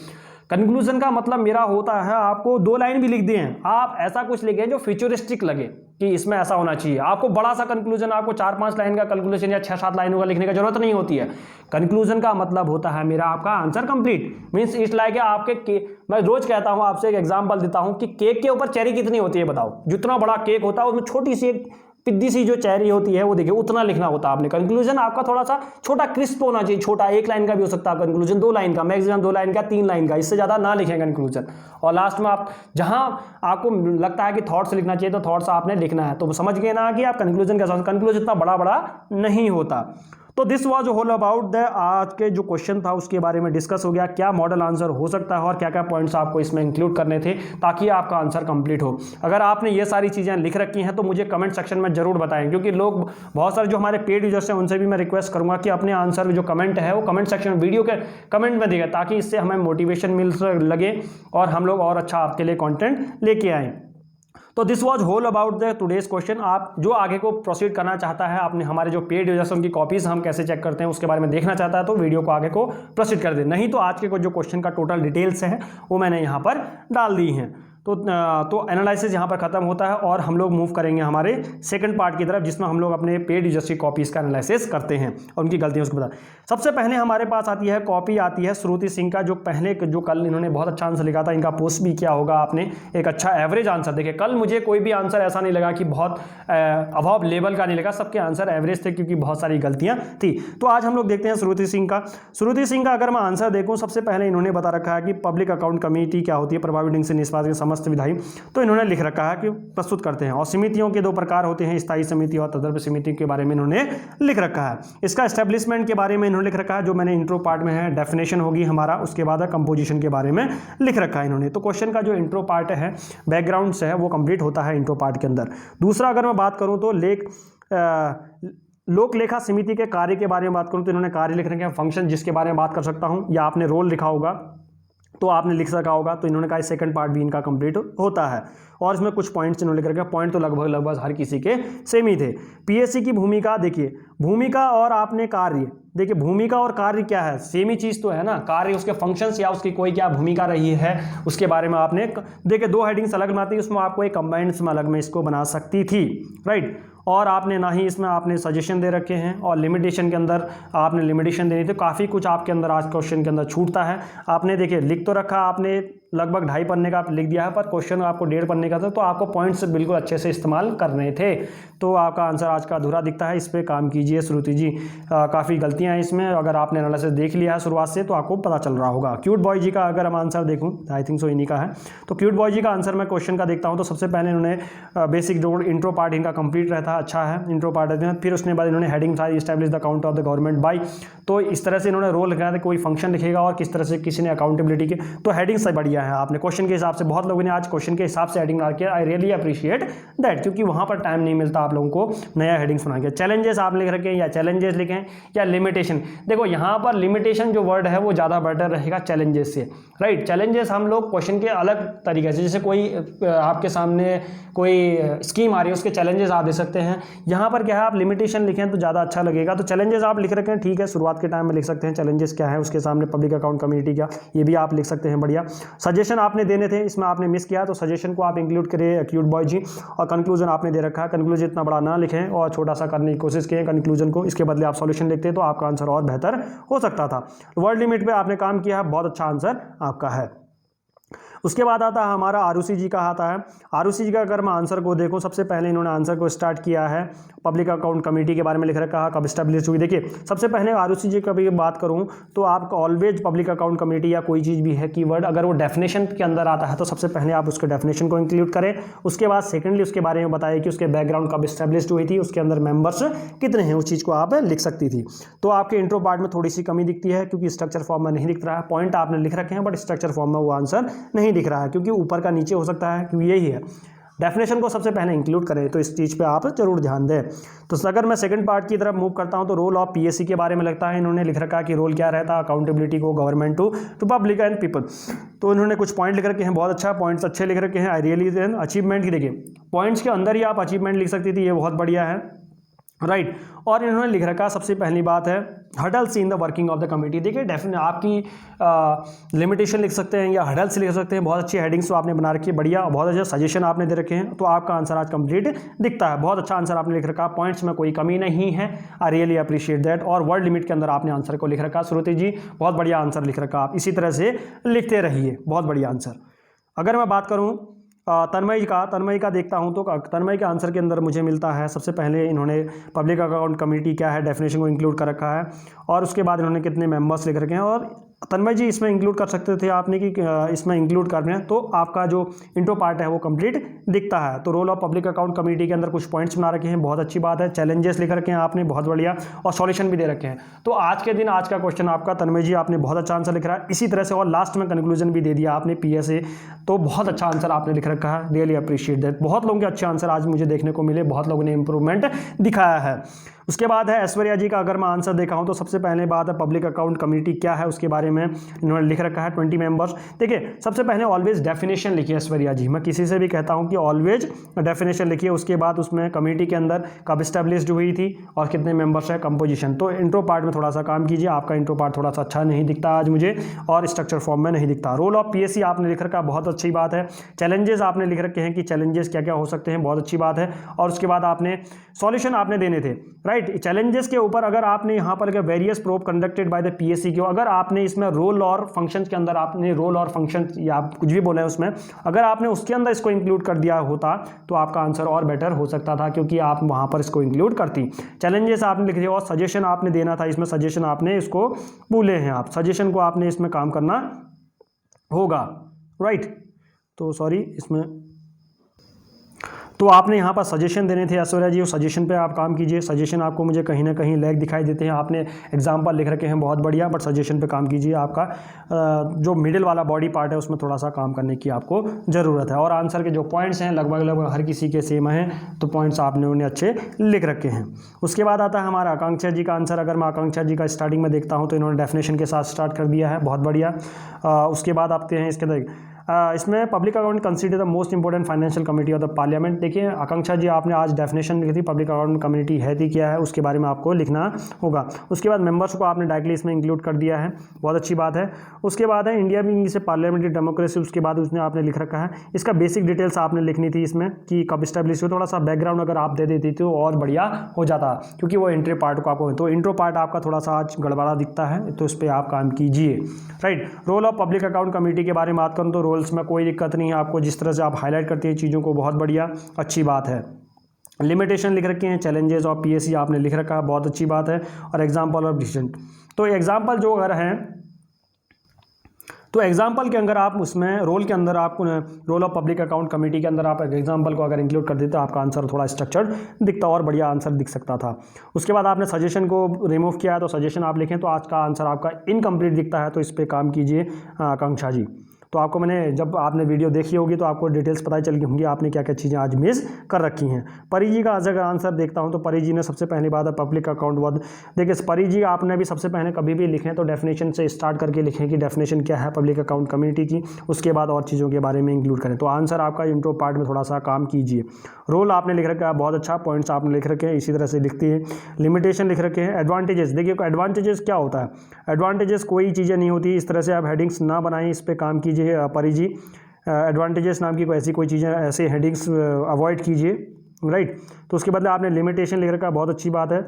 कंक्लूजन का मतलब मेरा होता है आपको 2 लाइन भी लिख दिए हैं, आप ऐसा कुछ लिखे जो फ्यूचरिस्टिक लगे कि इसमें ऐसा होना चाहिए। आपको बड़ा सा कंक्लूजन, आपको 4-5 लाइन का कंक्लूजन या 6-7 लाइनों का लिखने की जरूरत नहीं होती है। कंक्लूजन का मतलब होता है मेरा आपका आंसर कंप्लीट, मींस इस लाइक आपके मैं रोज कहता हूं, आपसे एक एग्जांपल देता हूं कि केक के ऊपर चेरी कितनी होती है बताओ। जितना बड़ा केक होता है उसमें छोटी सी एक पिद्दी सी जो चेरी होती है वो देखिए उतना लिखना होता है आपने। कंक्लूजन आपका थोड़ा सा छोटा क्रिस्प होना चाहिए, छोटा 1 लाइन का भी हो सकता है कंक्लूजन, 2 लाइन का मैक्सिमम, 2 लाइन का, 3 लाइन का, इससे ज्यादा ना लिखें कंक्लूजन। और लास्ट में आप जहां आपको लगता है कि थॉट्स लिखना चाहिए तो थॉट्स आपने लिखना है। तो समझ गए ना कि आप कंक्लूजन कैसा, कंक्लूजन इतना बड़ा बड़ा नहीं होता। तो this was all about the आज के जो क्वेश्चन था उसके बारे में डिस्कस हो गया, क्या मॉडल आंसर हो सकता है और क्या क्या पॉइंट्स आपको इसमें इंक्लूड करने थे ताकि आपका आंसर कंप्लीट हो। अगर आपने ये सारी चीज़ें लिख रखी हैं तो मुझे कमेंट सेक्शन में जरूर बताएं, क्योंकि लोग बहुत सारे जो हमारे पेड यूजर्स हैं उनसे भी मैं रिक्वेस्ट करूंगा कि अपने आंसर जो कमेंट है वो कमेंट सेक्शन वीडियो के कमेंट में देगा, ताकि इससे हमें मोटिवेशन मिल लगे और हम लोग और अच्छा आपके लिए कॉन्टेंट लेके आएँ। तो this was whole about the today's question. आप जो आगे को प्रोसीड करना चाहता है, आपने हमारे जो पेड यूजर्स उनकी कॉपीज हम कैसे चेक करते हैं उसके बारे में देखना चाहता है तो वीडियो को आगे को प्रोसीड कर दे, नहीं तो आज के जो क्वेश्चन का टोटल डिटेल्स है वो मैंने यहाँ पर डाल दी हैं। तो एनालिसिस यहाँ पर खत्म होता है और हम लोग मूव करेंगे हमारे सेकंड पार्ट की तरफ, जिसमें हम लोग अपने पेड यूजर्स की कॉपीज़ का एनालिसिस करते हैं और उनकी गलतियों को बता। सबसे पहले हमारे पास आती है कॉपी आती है श्रुति सिंह का, जो कल इन्होंने बहुत अच्छा आंसर लिखा था। इनका पोस्ट भी किया होगा आपने, एक अच्छा एवरेज आंसर। देखिए कल मुझे कोई भी आंसर ऐसा नहीं लगा कि बहुत अभाव लेवल का नहीं लगा, सबके आंसर एवरेज थे क्योंकि बहुत सारी गलतियां थी। तो आज हम लोग देखते हैं श्रुति सिंह का अगर मैं आंसर देखूं, सबसे पहले इन्होंने बता रखा है कि पब्लिक अकाउंट कमेटी क्या होती है, प्रभावी ढंग से निष्पादित के समस्त विधायी, तो इन्होंने लिख रखा है कि प्रस्तुत करते हैं। और समितियों के दो प्रकार होते हैं, स्थायी समिति और तदर्भ समिति के बारे में इन्होंने लिख रखा है। इसका एस्टेब्लिशमेंट के बारे में इन्होंने लिख रखा है, जो मैंने इंट्रो पार्ट में है, डेफिनेशन होगी हमारा, उसके बाद कंपोजिशन के बारे में लिख रखा है इन्होंने। तो क्वेश्चन का जो इंट्रो पार्ट है, बैकग्राउंड से है, वो कंप्लीट होता है इंट्रो पार्ट के अंदर। दूसरा अगर मैं बात करूं तो लोक लेखा समिति के कार्य के बारे में बात करूं तो इन्होंने कार्य लिख रखे हैं, फंक्शन जिसके बारे में बात कर सकता हूं, या आपने रोल लिखा होगा तो आपने लिख सका होगा, तो इन्होंने कहा सेकंड पार्ट भी इनका कंप्लीट होता है। और इसमें कुछ पॉइंट्स इन्होंने लिख रखे हैं, पॉइंट तो लगभग हर किसी के सेम ही थे। पीएससी की भूमिका देखिए, भूमिका और आपने कार्य, देखिए भूमिका और कार्य क्या है, सेम ही चीज़ तो है ना। कार्य उसके फंक्शंस या उसकी कोई क्या भूमिका रही है उसके बारे में आपने देखिए, दो हेडिंग्स अलग बनाती है, उसमें आपको एक कंबाइंड में अलग में इसको बना सकती थी, राइट। और आपने ना ही इसमें आपने सजेशन दे रखे हैं, और लिमिटेशन के अंदर आपने लिमिटेशन देनी थी। काफ़ी कुछ आपके अंदर आज क्वेश्चन के अंदर छूटता है। आपने देखिए लिख तो रखा, आपने लगभग 2.5 पन्ने का लिख दिया है, पर क्वेश्चन आपको 1.5 पन्ने का था, तो आपको पॉइंट्स बिल्कुल अच्छे से इस्तेमाल करने थे। तो आपका आंसर आज का अधूरा दिखता है, इस पर काम कीजिए श्रुति जी। काफ़ी गलतियां हैं इसमें, अगर आपने एनालिसिस देख लिया है शुरुआत से तो आपको पता चल रहा होगा। क्यूट बॉय जी का अगर हम आंसर देखूँ, आई थिंक सो इन्हीं का है, तो क्यूट बॉय जी का आंसर मैं क्वेश्चन का देखता हूँ। तो सबसे पहले इन्होंने बेसिक जो इंट्रो पार्ट इनका कंप्लीट रहता है, अच्छा है इंट्रो पार्ट है। फिर उसके बाद इन्होंने हेडिंग था establish the account of the government by, तो इस तरह से इन्होंने रोल लिखा था, कोई फंक्शन लिखेगा और किस तरह से किसी ने अकाउंटेबिलिटी के, तो हेडिंग से बढ़िया है। आपने क्वेश्चन के हिसाब से, बहुत लोगों ने आज क्वेश्चन के हिसाब से हेडिंग बना किया, आई रियली अप्रिशिएट दैट, क्योंकि वहां पर टाइम नहीं मिलता आप लोगों को नया हेडिंग्स बना के। चैलेंजेस आप लिख रखे हैं, या चैलेंजेस लिखें या लिमिटेशन। देखो यहाँ पर लिमिटेशन जो वर्ड है वो ज़्यादा बेटर रहेगा चैलेंजेस से, राइट। चैलेंजेस हम लोग क्वेश्चन के अलग तरीके से, जैसे कोई आपके सामने कोई स्कीम आ रही है उसके चैलेंजेस आप दे सकते हैं। यहाँ पर क्या है, आप लिमिटेशन लिखें तो ज़्यादा अच्छा लगेगा। तो चैलेंजेस आप लिख रखे हैं, ठीक है, शुरुआत के टाइम में लिख सकते हैं चैलेंजेस क्या है, उसके सामने पब्लिक अकाउंट कमेटी क्या, ये भी आप लिख सकते हैं, बढ़िया। सजेशन आपने देने थे, इसमें आपने मिस किया, तो सजेशन को आप इंक्लूड करें क्यूट बॉय जी। और कंक्लूजन आपने दे रखा है, कंक्लूजन इतना बड़ा ना लिखें और छोटा सा करने की कोशिश करें कंक्लूजन को, इसके बदले आप सॉल्यूशन लिखते तो आपका आंसर और बेहतर हो सकता था। वर्ड लिमिट पे आपने काम किया है, बहुत अच्छा आंसर आपका है। उसके बाद आता है हमारा आरुषि जी का आता है। आरुषि जी का अगर मैं आंसर को देखूं, सबसे पहले इन्होंने आंसर को स्टार्ट किया है, पब्लिक अकाउंट कमेटी के बारे में लिख रखा है, कब स्टैब्लिश हुई। देखिए सबसे पहले आरुषि जी का भी बात करूं तो आपको ऑलवेज पब्लिक अकाउंट कमेटी या कोई चीज़ भी है कीवर्ड, अगर वो डेफिनेशन के अंदर आता है तो सबसे पहले आप उसके डेफिनेशन को इंक्लूड करें। उसके बाद सेकेंडली उसके बारे में बताइए कि उसके बैकग्राउंड कब स्टैब्लिश हुई थी, उसके अंदर मेंबर्स कितने हैं, उस चीज़ को आप लिख सकती थी। तो आपके इंट्रो पार्ट में थोड़ी सी कमी दिखती है क्योंकि स्ट्रक्चर फॉर्म में नहीं दिख रहा है। पॉइंट आपने लिख रखे हैं बट स्ट्रक्चर फॉर्म में वो आंसर नहीं दिख रहा है, क्योंकि ऊपर का नीचे हो सकता है, क्योंकि यही है। डेफिनेशन को सबसे पहले इंक्लूड करें, तो इस चीज़ पे आप जरूर ध्यान दें। तो अगर मैं सेकंड पार्ट की तरफ मूव करता हूं तो रोल ऑफ पीएससी के बारे में लगता है, इन्होंने लिख रखा है कि रोल क्या रहता है, अकाउंटेबिलिटी को government to public and people. तो इन्होंने कुछ पॉइंट लिख रखे हैं, बहुत अच्छा, पॉइंट्स अच्छे लिख रखे हैं। आई रियली अचीवमेंट की देखिए, पॉइंट्स के अंदर ही आप अचीवमेंट लिख सकती थी, ये बहुत बढ़िया है, राइट। और इन्होंने लिख रखा, सबसे पहली बात है hurdles in the working of the committee. देखिए डेफिनेट आपकी लिमिटेशन लिख सकते हैं या हडल्स लिख सकते हैं, बहुत अच्छी हेडिंग्स तो आपने बना रखी है, बढ़िया, बहुत अच्छे सजेशन आपने दे रखे हैं। तो आपका आंसर आज कंप्लीट दिखता है, बहुत अच्छा आंसर आपने लिख रखा, पॉइंट्स में कोई कमी नहीं है, आई रियली अप्रिशिएट दैट। और वर्ड लिमिट के अंदर आपने आंसर को लिख रखा, श्रुति जी बहुत बढ़िया आंसर लिख रखा, आप इसी तरह से लिखते रहिए, बहुत बढ़िया आंसर। अगर मैं बात करूँ तन्मय का देखता हूं तो तन्मय के आंसर के अंदर मुझे मिलता है, सबसे पहले इन्होंने पब्लिक अकाउंट कमेटी क्या है डेफिनेशन को इंक्लूड कर रखा है, और उसके बाद इन्होंने कितने मेंबर्स लिख रखे हैं। और तन्मय जी इसमें इंक्लूड कर सकते थे आपने कि इसमें इंक्लूड कर रहे हैं, तो आपका जो इंट्रो पार्ट है वो कंप्लीट दिखता है। तो role of public account committee के अंदर कुछ पॉइंट्स बना रखे हैं, बहुत अच्छी बात है। चैलेंजेस लिख रखे हैं आपने, बहुत बढ़िया, और सॉल्यूशन भी दे रखे हैं। तो आज के दिन आज का क्वेश्चन आपका तन्मय जी आपने बहुत अच्छा आंसर लिख रहा है, इसी तरह से, और लास्ट में कंक्लूजन भी दे दिया आपने पीएसए, तो बहुत अच्छा आंसर आपने लिख रखा है, रियली अप्रिशिएट दैट। बहुत लोगों के अच्छे आंसर आज मुझे देखने को मिले, बहुत लोगों ने इंप्रूवमेंट दिखाया है। उसके बाद है ऐश्वर्या जी का अगर मैं आंसर देखा हूं तो सबसे पहले बात है पब्लिक अकाउंट कमेटी क्या है उसके बारे में इन्होंने लिख रखा है 20 मेंबर्स। देखिए सबसे पहले ऑलवेज डेफिनेशन लिखिए ऐश्वर्या जी, मैं किसी से भी कहता हूं कि ऑलवेज डेफिनेशन लिखिए, उसके बाद उसमें कमेटी के अंदर कब स्टैब्लिश्ड हुई थी और कितने मेंबर्स है, कंपोजिशन। तो इंट्रो पार्ट में थोड़ा सा काम कीजिए, आपका इंट्रो पार्ट थोड़ा सा अच्छा नहीं दिखता आज मुझे और स्ट्रक्चर फॉर्म में नहीं दिखता। रोल ऑफ पीएससी आपने लिख रखा, बहुत अच्छी बात है। चैलेंजेस आपने लिख रखे हैं कि चैलेंजेस क्या क्या हो सकते हैं, बहुत अच्छी बात है। और उसके बाद आपने सॉल्यूशन आपने देने थे, राइट। चैलेंजेस के ऊपर अगर आपने यहाँ पर various probe conducted by the PSC के, अगर आपने इसमें रोल और फंक्शन के अंदर आपने रोल और फंक्शन या कुछ भी बोला है उसमें, अगर आपने उसके अंदर इसको इंक्लूड कर दिया होता तो आपका आंसर और बेटर हो सकता था, क्योंकि आप वहाँ पर इसको इंक्लूड करती। चैलेंजेस आपने लिख दिया और सजेशन आपने देना था, इसमें सजेशन आपने इसको भूले हैं, आप सजेशन को आपने इसमें काम करना होगा, राइट। तो सॉरी इसमें तो आपने यहाँ पर सजेशन देने थे ऐश्वर्या जी, उस सजेशन पे आप काम कीजिए। सजेशन आपको मुझे कहीं ना कहीं लैग दिखाई देते हैं, आपने एग्जाम्पल लिख रखे हैं बहुत बढ़िया, बट सजेशन पे काम कीजिए। आपका जो मिडिल वाला बॉडी पार्ट है उसमें थोड़ा सा काम करने की आपको ज़रूरत है। और आंसर के जो पॉइंट्स हैं लगभग हर किसी के सेम हैं, तो पॉइंट्स आपने उन्हें अच्छे लिख रखे हैं। उसके बाद आता है हमारा आकांक्षा जी का आंसर। अगर मैं आकांक्षा जी का स्टार्टिंग में देखता हूँ तो इन्होंने डेफिनेशन के साथ स्टार्ट कर दिया है, बहुत बढ़िया। उसके बाद आते हैं इसके अंदर इसमें public account consider the most important financial committee of the parliament. देखिए आकांक्षा जी आपने आज डेफिनेशन लिखी थी, पब्लिक अकाउंट कमेटी है थी क्या है उसके बारे में आपको लिखना होगा। उसके बाद मेंबर्स को आपने डायरेक्टली इसमें इंक्लूड कर दिया है, बहुत अच्छी बात है। उसके बाद है इंडिया में से पार्लियामेंट्री डेमोक्रेसी, उसके बाद उसने आपने लिख रखा है। इसका बेसिक डिटेल्स आपने लिखनी थी इसमें कि कब स्टैब्लिश हो, थोड़ा सा बैकग्राउंड अगर आप दे देती तो और बढ़िया हो जाता, क्योंकि वो एंट्री पार्ट को आपको, तो इंट्रो पार्ट आपका थोड़ा सा आज गड़बड़ा दिखता है, तो इस पर आप काम कीजिए, right. Role of public account committee के बारे में बात करूँ तो रोल्स में कोई दिक्कत नहीं है आपको, जिस तरह से आप हाईलाइट करते हैं चीज़ों को, बहुत बढ़िया, अच्छी बात है। लिमिटेशन लिख रखे हैं, चैलेंजेस और पीएससी आपने लिख रखा है, बहुत अच्छी बात है। और एग्जाम्पल और डिसीजन, तो एग्जाम्पल जो अगर हैं तो एग्जाम्पल के अंदर आप उसमें रोल के अंदर आप role of public account committee के अंदर आप एग्जाम्पल को अगर इंक्लूड कर देते तो आपका आंसर थोड़ा स्ट्रक्चर्ड दिखता और बढ़िया आंसर दिख सकता था। उसके बाद आपने सजेशन को रिमूव किया है, तो सजेशन आप लिखें तो आज का आंसर आपका इनकम्प्लीट दिखता है, तो इस पर काम कीजिए आकांक्षा जी। तो आपको मैंने जब आपने वीडियो देखी होगी तो आपको डिटेल्स पता चल गई होंगी आपने क्या क्या चीज़ें आज मिस कर रखी हैं। परी जी का अगर आंसर देखता हूं तो परी जी ने सबसे पहली बात है पब्लिक अकाउंट वर्ड। देखिए परी जी आपने भी सबसे पहले कभी भी लिखें तो डेफिनेशन से स्टार्ट करके लिखें कि डेफिनेशन क्या है पब्लिक अकाउंट कम्युनिटी की, उसके बाद और चीज़ों के बारे में इंक्लूड करें। तो आंसर आपका इंट्रो पार्ट में थोड़ा सा काम कीजिए। रोल आपने लिख रखा है, बहुत अच्छा, पॉइंट्स आपने लिख रखे हैं, इसी तरह से लिखती है। लिमिटेशन लिख रखे हैं। एडवांटेजेस, देखिए एडवांटेजेस क्या होता है, एडवांटेजेस कोई चीज़ें नहीं होती, इस तरह से आप हेडिंग्स ना बनाएं, इस पर काम कीजिए परी जी। एडवांटेजेस नाम की कोई ऐसी कोई चीज़ें ऐसे हेडिंग्स अवॉइड कीजिए, राइट। तो उसके बदले आपने लिमिटेशन लिख रखा है, बहुत अच्छी बात है।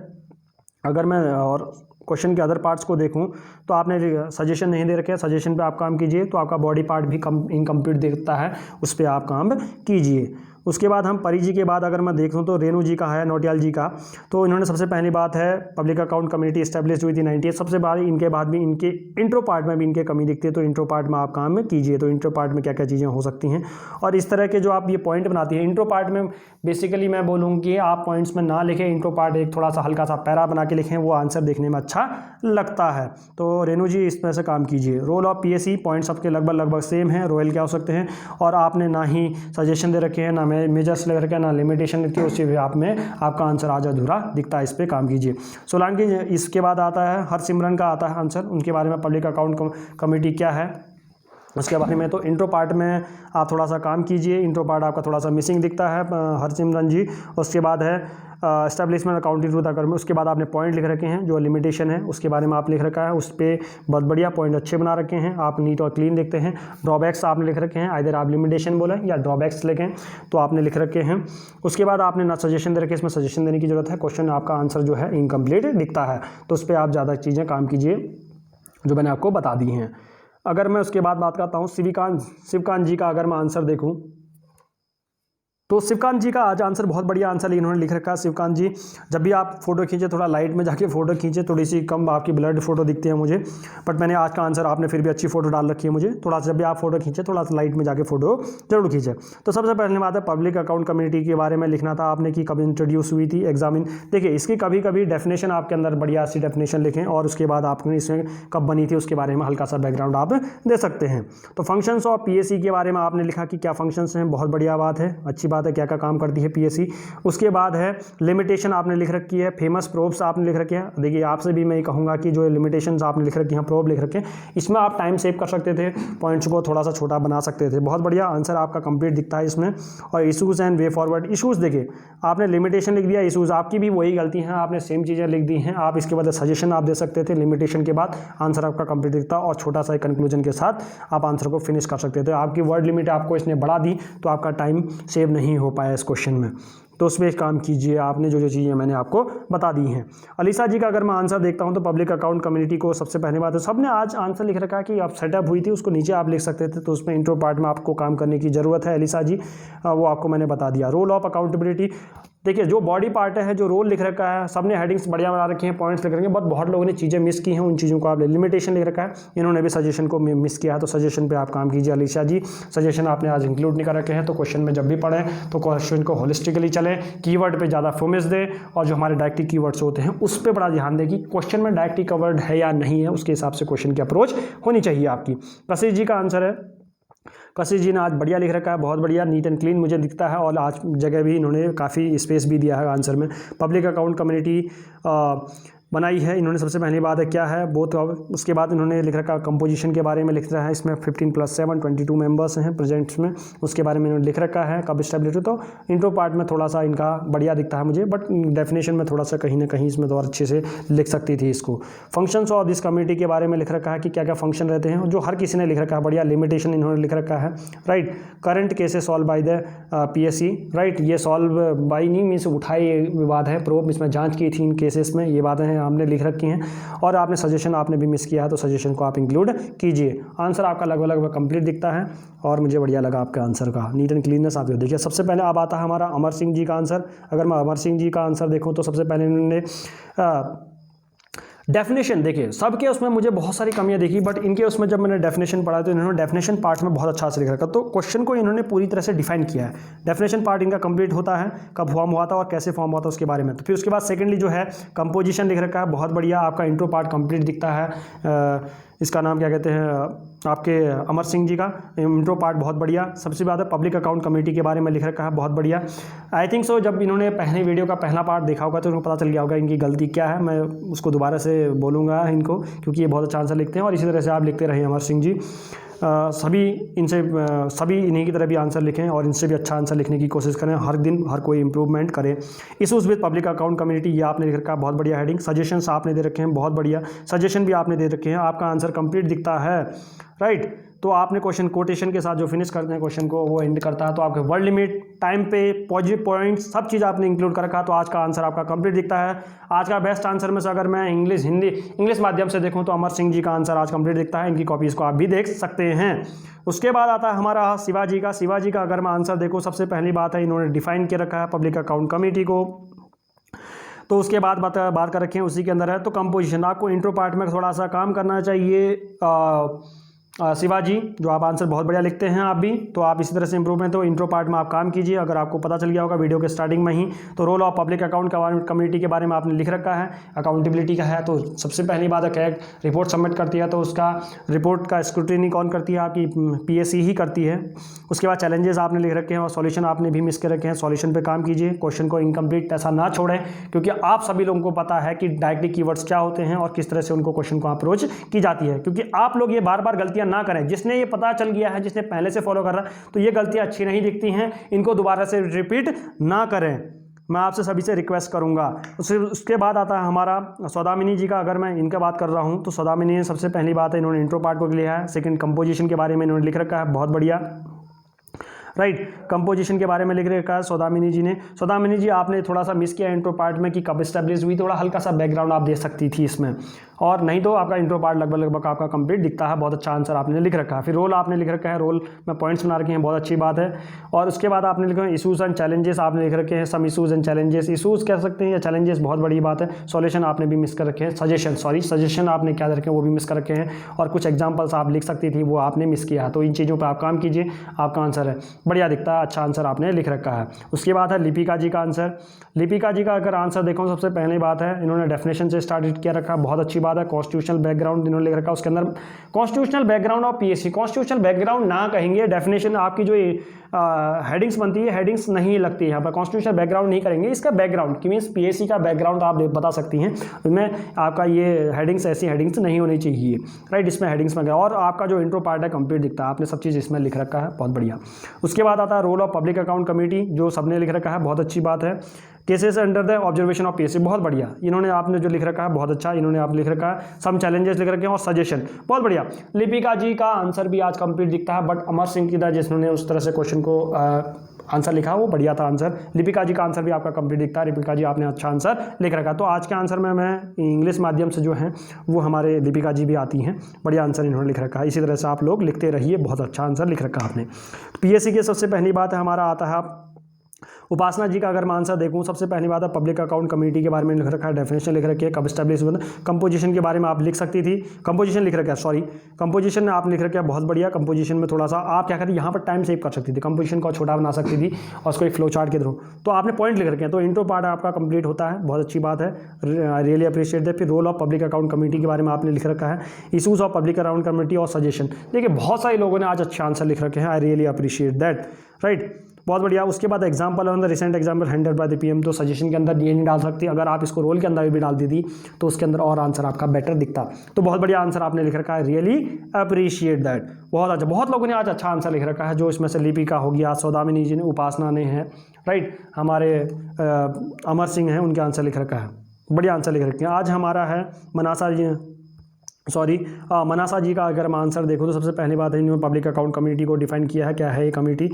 अगर मैं और क्वेश्चन के अदर पार्ट्स को देखूं तो आपने सजेशन नहीं दे रखे हैं, सजेशन पे आप काम कीजिए, तो आपका बॉडी पार्ट भी इनकम्प्लीट दिखता है, उस पर आप काम कीजिए। उसके बाद हम परी जी के बाद अगर मैं देखूं तो रेणु जी का है, नोटियाल जी का। तो इन्होंने सबसे पहली बात है पब्लिक अकाउंट कमेटी इस्टेब्लिश हुई थी 98, सबसे बड़ी इनके बाद भी इनके इंट्रो पार्ट में भी इनके कमी दिखती है, तो इंट्रो पार्ट में आप काम कीजिए। तो इंट्रो पार्ट में क्या क्या चीज़ें हो सकती हैं और इस तरह के जो आप ये पॉइंट बनाती हैं इंट्रो पार्ट में, बेसिकली मैं बोलूँ कि आप पॉइंट्स में ना लिखें, इंट्रो पार्ट एक थोड़ा सा हल्का सा पैरा बना के लिखें, वो आंसर देखने में अच्छा लगता है। तो रेणु जी इस तरह से काम कीजिए। रोल ऑफ पीएससी, पॉइंट्स सबके लगभग सेम हैं, रॉयल क्या हो सकते हैं, और आपने ना ही सजेशन दे रखे हैं, ना मेजर्स ले रखे, ना लिमिटेशन लिखी है, उसी भी आप में आपका आंसर आज अधूरा दिखता है, इस पे काम कीजिए। सोलंकी, इसके बाद आता है हरसिमरन का आता है आंसर, उनके बारे में पब्लिक अकाउंट कमेटी क्या है उसके बारे में। तो इंट्रो पार्ट में आप थोड़ा सा काम कीजिए, इंट्रो पार्ट आपका थोड़ा सा मिसिंग दिखता है हरसिमरन जी। उसके बाद है establishment accounting to the government, उसके बाद आपने पॉइंट लिख रखे हैं, जो लिमिटेशन है उसके बारे में आप लिख रखा है, उस पर बहुत बढ़िया पॉइंट अच्छे बना रखे हैं, आप नीट और क्लीन देखते हैं। ड्रॉबैक्स आपने लिख रखे हैं, आइदर आप लिमिटेशन बोलें या ड्रॉबैक्स लिखें, तो आपने लिख रखे हैं। उसके बाद आपने ना सजेशन दे रखे, इसमें सजेशन देने की जरूरत है, क्वेश्चन आपका आंसर जो है इनकम्प्लीट दिखता है, तो उस पर आप ज़्यादा चीज़ें काम कीजिए जो मैंने आपको बता दी हैं। अगर मैं उसके बाद बात करता हूँ शिवकांत जी का, अगर मैं आंसर देखूँ तो शिवकांत जी का आज आंसर बहुत बढ़िया आंसर इन्होंने लिख रखा है। शिवकांत जी जब भी आप फोटो खींचे थोड़ा लाइट में जाके फोटो खींचे, थोड़ी सी कम आपकी ब्लड फोटो दिखती है मुझे, बट मैंने आज का आंसर, आपने फिर भी अच्छी फोटो डाल रखी है मुझे, थोड़ा सा जब भी आप फोटो खींचे थोड़ा सा लाइट में जाके फोटो जरूर खींचे। तो सबसे पहले बात है पब्लिक अकाउंट कम्युनिटी के बारे में लिखना था आपने कि कब इंट्रोड्यूस हुई थी एग्जामिन। देखिए इसकी कभी कभी डेफिनेशन आपके अंदर बढ़िया सी डेफिनेशन लिखें और उसके बाद आपने इसमें कब बनी थी उसके बारे में हल्का सा बैकग्राउंड आप दे सकते हैं। तो फंक्शंस ऑफ पीएससी के बारे में आपने लिखा कि क्या फंक्शंस हैं, बहुत बढ़िया बात है, अच्छी बात बात है क्या क्या काम करती है पीएससी। उसके बाद है लिमिटेशन आपने लिख रखी है, फेमस प्रोब्स आपने लिख रखे हैं। देखिए आपसे भी मैं कहूँगा कि जो लिमिटेशंस आपने लिख रखी हैं, प्रोब लिख रखे हैं, इसमें आप टाइम सेव कर सकते थे, पॉइंट्स को थोड़ा सा छोटा बना सकते थे। बहुत बढ़िया आंसर आपका कंप्लीट दिखता है इसमें। और issues and way forward, issues देखिए आपने लिमिटेशन लिख दिया, इशूज़ आपकी भी वही गलती है, आपने सेम चीज़ें लिख दी हैं। आप इसके बदले सजेशन आप दे सकते थे, लिमिटेशन के बाद आंसर आपका कंप्लीट दिखता और छोटा सा कंक्लूजन के साथ आप आंसर को फिनिश कर सकते थे। आपकी वर्ड लिमिट आपको इसने बढ़ा दी तो आपका टाइम सेव नहीं हो पाया इस क्वेश्चन में, तो उस पर काम कीजिए। आपने जो जो चीज़ें मैंने आपको बता दी हैं। अलीसा जी का अगर मैं आंसर देखता हूं तो पब्लिक अकाउंट कम्युनिटी को सबसे पहली बात है, सबने आज आंसर लिख रखा है कि आप सेटअप हुई थी, उसको नीचे आप लिख सकते थे, तो उसमें इंट्रो पार्ट में आपको काम करने की ज़रूरत है अलीसा जी, वो आपको मैंने बता दिया। रोल ऑफ अकाउंटेबिलिटी, देखिए जो बॉडी पार्ट है, जो रोल लिख रखा है, सबने हेडिंग्स बढ़िया बना रखी हैं, पॉइंट्स लिख रखे हैं, बट बहुत लोगों ने चीज़ें मिस की हैं, उन चीज़ों को आप लिमिटेशन लिख रखा है, इन्होंने भी सजेशन को मिस किया है, तो सजेशन पे आप काम कीजिए अलीशा जी। सजेशन आपने आज इंक्लूड नहीं कर रखे हैं, तो क्वेश्चन में जब भी पढ़ें तो क्वेश्चन को होलिस्टिकली चलें, कीवर्ड पे ज़्यादा फोकस दें, और जो हमारे डायरेक्टली कीवर्ड्स होते हैं उस पर बड़ा ध्यान दें कि क्वेश्चन में डायरेक्टली कवर्ड है या नहीं है, उसके हिसाब से क्वेश्चन की अप्रोच होनी चाहिए आपकी। कशिश जी का आंसर है, कशिश जी ने आज बढ़िया लिख रखा है, बहुत बढ़िया, नीट एंड क्लीन मुझे दिखता है, और आज जगह भी इन्होंने काफ़ी स्पेस भी दिया है आंसर में। पब्लिक अकाउंट कम्युनिटी बनाई है इन्होंने, सबसे पहली बात है क्या है बोथ। उसके बाद इन्होंने लिख रखा कंपोजिशन के बारे में लिख रहा है, इसमें 15+7 22 मेंबर्स हैं प्रेजेंट्स में, उसके बारे में इन्होंने लिख रखा है। कब स्टेबिलिटी, तो इंट्रो पार्ट में थोड़ा सा इनका बढ़िया दिखता है मुझे, बट डेफिनेशन में थोड़ा सा कहीं ना कहीं इसमें तो और अच्छे से लिख सकती थी इसको। फंक्शंस ऑफ दिस कम्युनिटी के बारे में लिख रखा है कि क्या क्या फंक्शन रहते हैं, जो हर किसी ने लिख रखा है बढ़िया। लिमिटेशन इन्होंने लिख रखा है, right. Current cases solve by the PSC, right, ये सॉल्व बाई नहीं मीन्स उठाई विवाद है, प्रोब इसमें जांच की थी इन केसेस में, ये बातें हैं आपने लिख रखी हैं। और आपने सजेशन आपने भी मिस किया है, तो सजेशन को आप इंक्लूड कीजिए। आंसर आपका लगभग कंप्लीट दिखता है, और मुझे बढ़िया लगा आपके आंसर का, नीट एंड क्लीननेस आप देखिए। सबसे पहले अब आता है हमारा अमर सिंह जी का आंसर। अगर मैं अमर सिंह जी का आंसर देखूँ तो सबसे पहले इन्होंने डेफिनेशन, देखिए सबके उसमें मुझे बहुत सारी कमियां देखी, बट इनके उसमें जब मैंने डेफिनेशन पढ़ा तो इन्होंने डेफिनेशन पार्ट में बहुत अच्छा से लिख रखा, तो क्वेश्चन को इन्होंने पूरी तरह से डिफाइन किया है। डेफिनेशन पार्ट इनका कंप्लीट होता है, कब फॉर्म हुआ था और कैसे फॉर्म हुआ था उसके बारे में। तो फिर उसके बाद सेकेंडली जो है कंपोजिशन लिख रखा है, बहुत बढ़िया आपका इंट्रो पार्ट कंप्लीट दिखता है। इसका नाम क्या कहते हैं आपके अमर सिंह जी का, इंट्रो पार्ट बहुत बढ़िया। सबसे बात है पब्लिक अकाउंट कमेटी के बारे में लिख रखा है, बहुत बढ़िया। आई थिंक सो जब इन्होंने पहले वीडियो का पहला पार्ट देखा होगा तो उनको पता चल गया होगा इनकी गलती क्या है। मैं उसको दोबारा से बोलूँगा इनको, क्योंकि ये बहुत अच्छा आंसर लिखते हैं, और इसी तरह से आप लिखते रहे अमर सिंह जी। सभी इन्हीं की तरह भी आंसर लिखें, और इनसे भी अच्छा आंसर लिखने की कोशिश करें, हर दिन हर कोई इंप्रूवमेंट करें। Issues with public account community, ये आपने लिख रखा है, बहुत बढ़िया हेडिंग। सजेशंस आपने दे रखे हैं, बहुत बढ़िया, सजेशन भी आपने दे रखे हैं, आपका आंसर कंप्लीट दिखता है, राइट। तो आपने क्वेश्चन कोटेशन के साथ जो फिनिश करते हैं क्वेश्चन को, वो एंड करता है। तो आपके वर्ड लिमिट, टाइम पे, पॉजिटिव पॉइंट्स, सब चीज़ आपने इंक्लूड कर रखा, तो आज का आंसर आपका कंप्लीट दिखता है। आज का बेस्ट आंसर में से अगर मैं इंग्लिश माध्यम से देखूं तो अमर सिंह जी का आंसर आज कंप्लीट दिखता है। इनकी कॉपीज़ को आप भी देख सकते हैं। उसके बाद आता है हमारा शिवाजी का। शिवाजी का अगर मैं आंसर देखूँ, सबसे पहली बात है इन्होंने डिफाइन किया रखा है पब्लिक अकाउंट कमेटी को, तो उसके बाद बात कर रखी है उसी के अंदर है। तो कंपोजिशन, आपको इंट्रो पार्ट में थोड़ा सा काम करना चाहिए। शिवाजी, जो आप आंसर बहुत बढ़िया लिखते हैं आप भी, तो आप इसी तरह से इंप्रूवमेंट, तो इंट्रो पार्ट में आप काम कीजिए। अगर आपको पता चल गया होगा वीडियो के स्टार्टिंग में ही, तो role of public account community के बारे में आपने लिख रखा है, अकाउंटेबिलिटी का है। तो सबसे पहली बात है क्या रिपोर्ट सबमिट करती है, तो उसका रिपोर्ट का स्क्रूटिनी कौन करती है, आपकी पीएससी ही करती है। उसके बाद चैलेंजेस आपने लिख रखे हैं, और सॉल्यूशन आपने भी मिस कर रखे हैं, सॉल्यूशन पे काम कीजिए। क्वेश्चन को इनकम्प्लीट ऐसा ना छोड़ें, क्योंकि आप सभी लोगों को पता है कि डायरेक्टली कीवर्ड्स क्या होते हैं और किस तरह से उनको क्वेश्चन को अप्रोच की जाती है, क्योंकि आप लोग ये बार बार गलतियां ना करें। जिसने ये पता चल गया है, जिसने पहले से फॉलो कर रहा है, तो ये गलतियां अच्छी नहीं दिखती हैं, इनको दोबारा से रिपीट ना करें, मैं आपसे सभी से रिक्वेस्ट करूंगा। उसके बाद आता है हमारा सौदामिनी जी का। अगर मैं इनका बात कर रहा हूं तो सौदामिनी ने सबसे पहली बात है इन्होंने इंट्रो पार्ट को लिया है। सेकंड, कंपोजिशन के बारे में इन्होंने लिख रखा है, बहुत बढ़िया, राइट। कंपोजिशन के बारे में लिख रखा है सौदामिनी जी ने। सौदामिनी जी आपने थोड़ा सा मिस किया इंट्रो पार्ट में कि कब स्टैब्लिश हुई, थोड़ा हल्का सा बैकग्राउंड आप दे सकती थी इसमें, और नहीं तो आपका इंट्रो पार्ट लगभग आपका कंप्लीट दिखता है। बहुत अच्छा आंसर आपने लिख रखा है। फिर रोल आपने लिख रखा है, रोल में पॉइंट्स बना रखे हैं, बहुत अच्छी बात है। और उसके बाद आपने लिखा है इशूज़ एंड चैलेंजेस आपने लिख रखे हैं, सम इशूज़ एंड चैलेंजेस, इशूज़ कह सकते हैं या चैलेंजेस, बहुत बड़ी बात है। सॉल्यूशन आपने भी मिस कर रखे हैं, सजेशन आपने क्या रखे हैं वो भी मिस कर रखे हैं, और कुछ एग्जाम्पल्स आप लिख सकती थी वो आपने मिस किया। तो इन चीज़ों पर आप काम कीजिए, आपका आंसर है बढ़िया दिखता है, अच्छा आंसर आपने लिख रखा है। उसके बाद है लिपिका जी का आंसर। लिपिका जी का अगर आंसर देखो, सबसे पहली बात है इन्होंने डेफिनेशन से स्टार्ट किया रखा, बहुत अच्छी बात बाद है कॉन्स्टिट्यूशनल बैकग्राउंड इन्होंने लिख रखा है, उसके अंदर constitutional background of PSC. Constitutional background ना कहेंगे, डेफिनेशन आपकी जो हेडिंग्स बनती है, हेडिंग्स नहीं लगती है यहाँ पर, कॉन्स्टिट्यूशनल बैकग्राउंड नहीं करेंगे, इसका बैकग्राउंड कि मीन्स पीएससी का बैकग्राउंड आप बता सकती हैं, इसमें आपका ये हेडिंग्स ऐसी हेडिंग्स नहीं होनी चाहिए, राइट। इसमें हेडिंग्स में और आपका जो इंट्रो पार्ट है कंप्लीट दिखता है, आपने सब चीज़ इसमें लिख रखा है, बहुत बढ़िया। उसके बाद आता है role of public account committee, जो सबने लिख रखा है, बहुत अच्छी बात है। Cases under the observation of PSC, बहुत बढ़िया, इन्होंने आपने जो लिख रखा है बहुत अच्छा, इन्होंने आप लिख रखा है। सम चैलेंजेस लिख रखे हैं और सजेशन, बहुत बढ़िया। लिपिका जी का आंसर भी आज कंप्लीट दिखता है, बट अमर सिंह की तरह जिन्होंने उस तरह से क्वेश्चन को आंसर लिखा वो बढ़िया था आंसर। लिपिका जी का आंसर भी आपका कंप्लीट दिखता है, लिपिका जी आपने अच्छा आंसर लिख रखा। तो आज के आंसर में मैं इंग्लिश माध्यम से जो हैं वो हमारे लिपिका जी भी आती हैं, बढ़िया आंसर इन्होंने लिख रखा है। इसी तरह से आप लोग लिखते रहिए, बहुत अच्छा आंसर लिख रखा आपने। पीएससी की सबसे पहली बात है हमारा आता है उपासना जी का अगर मैं आंसर देखूं, सबसे पहली बात है पब्लिक अकाउंट कमेटी के बारे में लिख रखा है, डेफिनेशन लिख रखी है, कब स्टैब्लिश हुआ, कंपोजिशन के बारे में आप लिख सकती थी, कंपोजिशन लिख रखा है, सॉरी कंपोजिशन आप लिख रखा है, बहुत बढ़िया। कंपोजिशन में थोड़ा सा आप क्या करती, यहाँ पर टाइम सेव कर सकती थी, कंपोजिशन को छोटा बना सकती थी और उसको एक फ्लो चार्ट के थ्रू, तो आपने पॉइंट लिख रखे हैं, तो इंट्रो पार्ट आपका कंप्लीट होता है, बहुत अच्छी बात है, रियली अप्रिशिएट दैट। फिर role of public account committee के बारे में आपने लिख रखा है, issues of public account committee और सजेशन। देखिए बहुत सारे लोगों ने आज अच्छे आंसर लिख रखे हैं, I really appreciate that, right, बहुत बढ़िया। उसके बाद example on the recent example handled by the PM, तो सजेशन के अंदर ये नहीं डाल सकती, अगर आप इसको रोल के अंदर भी डाल दी थी तो उसके अंदर और आंसर आपका बेटर दिखता। तो बहुत बढ़िया आंसर आपने लिख रखा है, रियली अप्रिशिएट दैट, बहुत अच्छा। बहुत लोगों ने आज अच्छा आंसर लिख रखा है, जो इसमें से लिपिका हो गया, सौदामिनी जी ने, उपासना ने है, राइट, हमारे अमर सिंह हैं, उनके आंसर लिख रखा है, बढ़िया आंसर लिख रखे हैं। आज हमारा है मनासा जी, सॉरी मनासा जी का अगर मैं आंसर देखूँ तो सबसे पहली बात है इन्होंने पब्लिक अकाउंट कमेटी को डिफाइन किया है, क्या है ये कमेटी।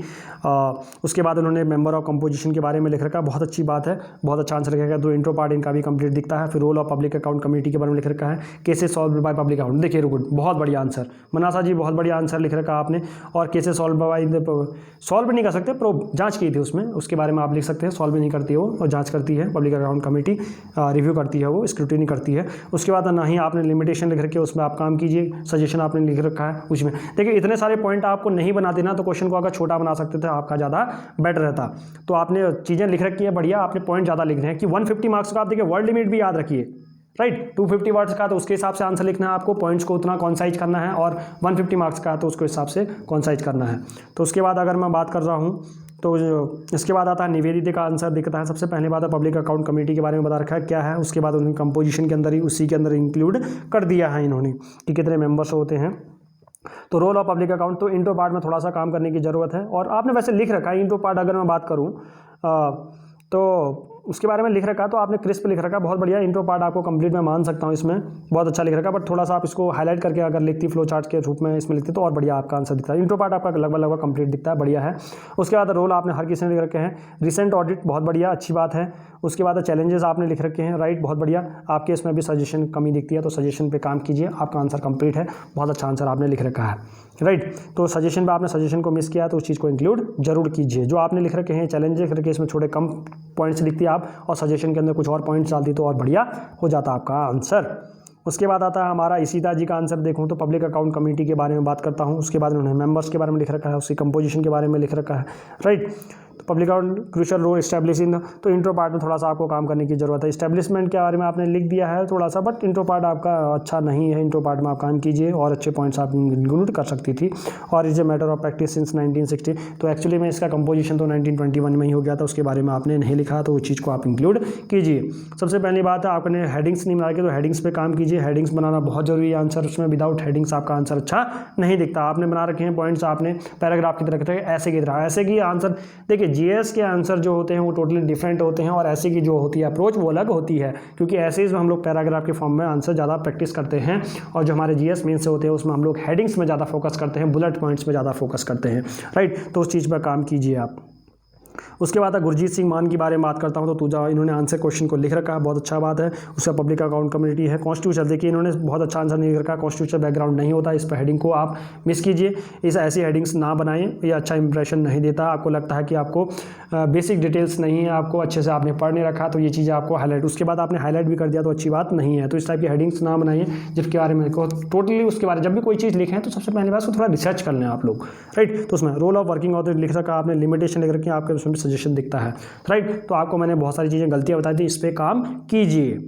उसके बाद उन्होंने मेंबर ऑफ कंपोजिशन के बारे में लिख रखा है, बहुत अच्छी बात है, बहुत अच्छा आंसर लिखा है। दो इंट्रो पार्ट इनका भी कंप्लीट दिखता है। फिर role of public account committee के बारे में लिख रखा है, cases solve by public account, देखिए गुड, बहुत बढ़िया आंसर मनासा जी, बहुत बढ़िया आंसर लिख रखा आपने। और केसेस सॉल्व बाय, सॉल्व नहीं कर सकते, प्रो जाँच की थी उसमें, उसके बारे में आप लिख सकते हैं, सॉल्व नहीं करती है वो, और जाँच करती है पब्लिक अकाउंट कमेटी, रिव्यू करती है वो, स्क्रूटिनी करती है। उसके बाद ना ही आपने लिमिटेशन लिख रखी है, उसमें आप काम कीजिए। सजेशन आपने लिख रखा है उसमें, देखिए इतने सारे पॉइंट आपको नहीं बना देना, तो क्वेश्चन को अगर छोटा बना सकते थे आपका ज़्यादा बेटर रहता। तो आपने चीज़ें लिख रखी है बढ़िया, आपने पॉइंट ज़्यादा लिख रहे हैं कि 150 मार्क्स का आप देखिए वर्ड लिमिट भी याद रखिए, राइट, 250 वर्ड्स का तो उसके हिसाब से आंसर लिखना है आपको, पॉइंट्स को उतना कॉन्साइज करना है, और 150 मार्क्स का तो उसके हिसाब से कॉन्साइज करना है। तो उसके बाद अगर मैं बात कर रहा हूँ तो इसके बाद आता है निवेदिता का आंसर दिखता है। सबसे पहली बात है पब्लिक अकाउंट कमेटी के बारे में बता रखा है क्या है, उसके बाद उन्होंने कंपोजिशन के अंदर ही उसी के अंदर इंक्लूड कर दिया है इन्होंने कि कितने मेंबर्स होते हैं। तो रोल ऑफ पब्लिक अकाउंट, तो इंट्रो पार्ट में थोड़ा सा काम करने की ज़रूरत है, और आपने वैसे लिख रखा है इंट्रो पार्ट, अगर मैं बात करूँ तो उसके बारे में लिख रखा है, तो आपने क्रिस्प लिख रखा है, बहुत बढ़िया। इंट्रो पार्ट आपको कंप्लीट मैं मान सकता हूँ, इसमें बहुत अच्छा लिख रखा है, बट थोड़ा सा आप इसको हाईलाइट करके अगर लिखती फ्लो चार्ट के रूप में इसमें लिखती तो और बढ़िया आपका आंसर दिखता है। इंट्रो पार्ट आपका लगभग कंप्लीट दिखता है, बढ़िया है। उसके बाद रोल आपने हर किसी ने लिख रखे हैं, रिसेंट ऑडिट, बहुत बढ़िया, अच्छी बात है। उसके बाद चैलेंजेस आपने लिख रखे हैं, राइट, बहुत बढ़िया। आपके इसमें भी सजेशन कमी दिखती है, तो सजेशन पे काम कीजिए, आपका आंसर कंप्लीट है, बहुत अच्छा आंसर आपने लिख रखा है, राइट। तो सजेशन पे आपने सजेशन को मिस किया तो उस चीज़ को इंक्लूड जरूर कीजिए। जो आपने लिख रखे हैं चैलेंजेस लिख रखे, इसमें छोटे कम पॉइंट्स लिखती है आप, और सजेशन के अंदर कुछ और पॉइंट्स डालती तो और बढ़िया हो जाता आपका आंसर। उसके बाद आता है हमारा इशिता जी का आंसर देखूँ तो पब्लिक अकाउंट कमेटी के बारे में बात करता हूँ। उसके बाद उन्होंने मेंबर्स के बारे में लिख रखा है, उसकी कंपोजिशन के बारे में लिख रखा है, राइट। तो public account crucial role establishing, तो इंट्रो पार्ट में थोड़ा सा आपको काम करने की जरूरत है। एस्टैब्लिशमेंट के बारे में आपने लिख दिया है थोड़ा सा, बट इंट्रो पार्ट आपका अच्छा नहीं है, इंट्रो पार्ट में आप काम कीजिए और अच्छे पॉइंट्स आप इंक्लूड कर सकती थी। और is a matter of practice since 1960, तो एक्चुअली में इसका कंपोजिशन तो 1921 में ही हो गया था, उसके बारे में आपने नहीं लिखा, तो उस चीज़ को आप इंक्लूड कीजिए। सबसे पहली बात है आपने हेडिंग्स नहीं बना के, तो हेडिंग्स पे काम कीजिए, हेडिंग्स बनाना बहुत जरूरी है आंसर उसमें, विदाउट हेडिंग्स आपका आंसर अच्छा नहीं दिखता। आपने बना रखे हैं पॉइंट्स, आपने पैराग्राफ की तरह रखे ऐसे की तरह, ऐसे की आंसर देखिए, जीएस के आंसर जो होते हैं वो टोटली डिफरेंट होते हैं, और ऐसे की जो होती है अप्रोच वो अलग होती है, क्योंकि ऐसे ही हम लोग पैराग्राफ के फॉर्म में आंसर ज़्यादा प्रैक्टिस करते हैं, और जो हमारे जीएस मेन से होते हैं उसमें हम लोग हेडिंग्स में ज़्यादा फोकस करते हैं, बुलेट पॉइंट्स में ज़्यादा फोकस करते हैं, राइट। तो उस चीज़ पर काम कीजिए आप। उसके बाद गुरजीत सिंह मान के बारे में बात करता हूँ, तो तुझा इन्होंने आंसर क्वेश्चन को लिख रखा है, बहुत अच्छा बात है। उसका पब्लिक अकाउंट कमेटी है। कॉन्स्टिट्यूशन देखिए इन्होंने बहुत अच्छा आंसर नहीं लिख रखा, कॉन्स्टिट्यूशन बैकग्राउंड नहीं होता, इस पर हेडिंग को आप मिस कीजिए, इस ऐसी हेडिंग्स ना बनाएं, ये अच्छा इंप्रेशन नहीं देता। आपको लगता है कि आपको बेसिक डिटेल्स नहीं है, आपको अच्छे से आपने पढ़ नहीं रखा, तो ये चीज़ें आपको हाईलाइट, उसके बाद आपने हाईलाइट भी कर दिया तो अच्छी बात नहीं है। तो इस टाइप की हेडिंग्स ना बनाइए, जिसके बारे में टोटली उसके बारे जब भी कोई चीज़ लिखें तो सबसे पहले बात उसको थोड़ा रिसर्च कर लें आप लोग, राइट। तो उसमें रोल ऑफ वर्किंग ऑथर लिख रखा, आपने लिमिटेशन लिख रखी है, आपके उसमें भी सजेशन दिखता है, राइट। तो आपको मैंने बहुत सारी चीज़ें गलतियाँ बताई थी, इस पर काम कीजिए।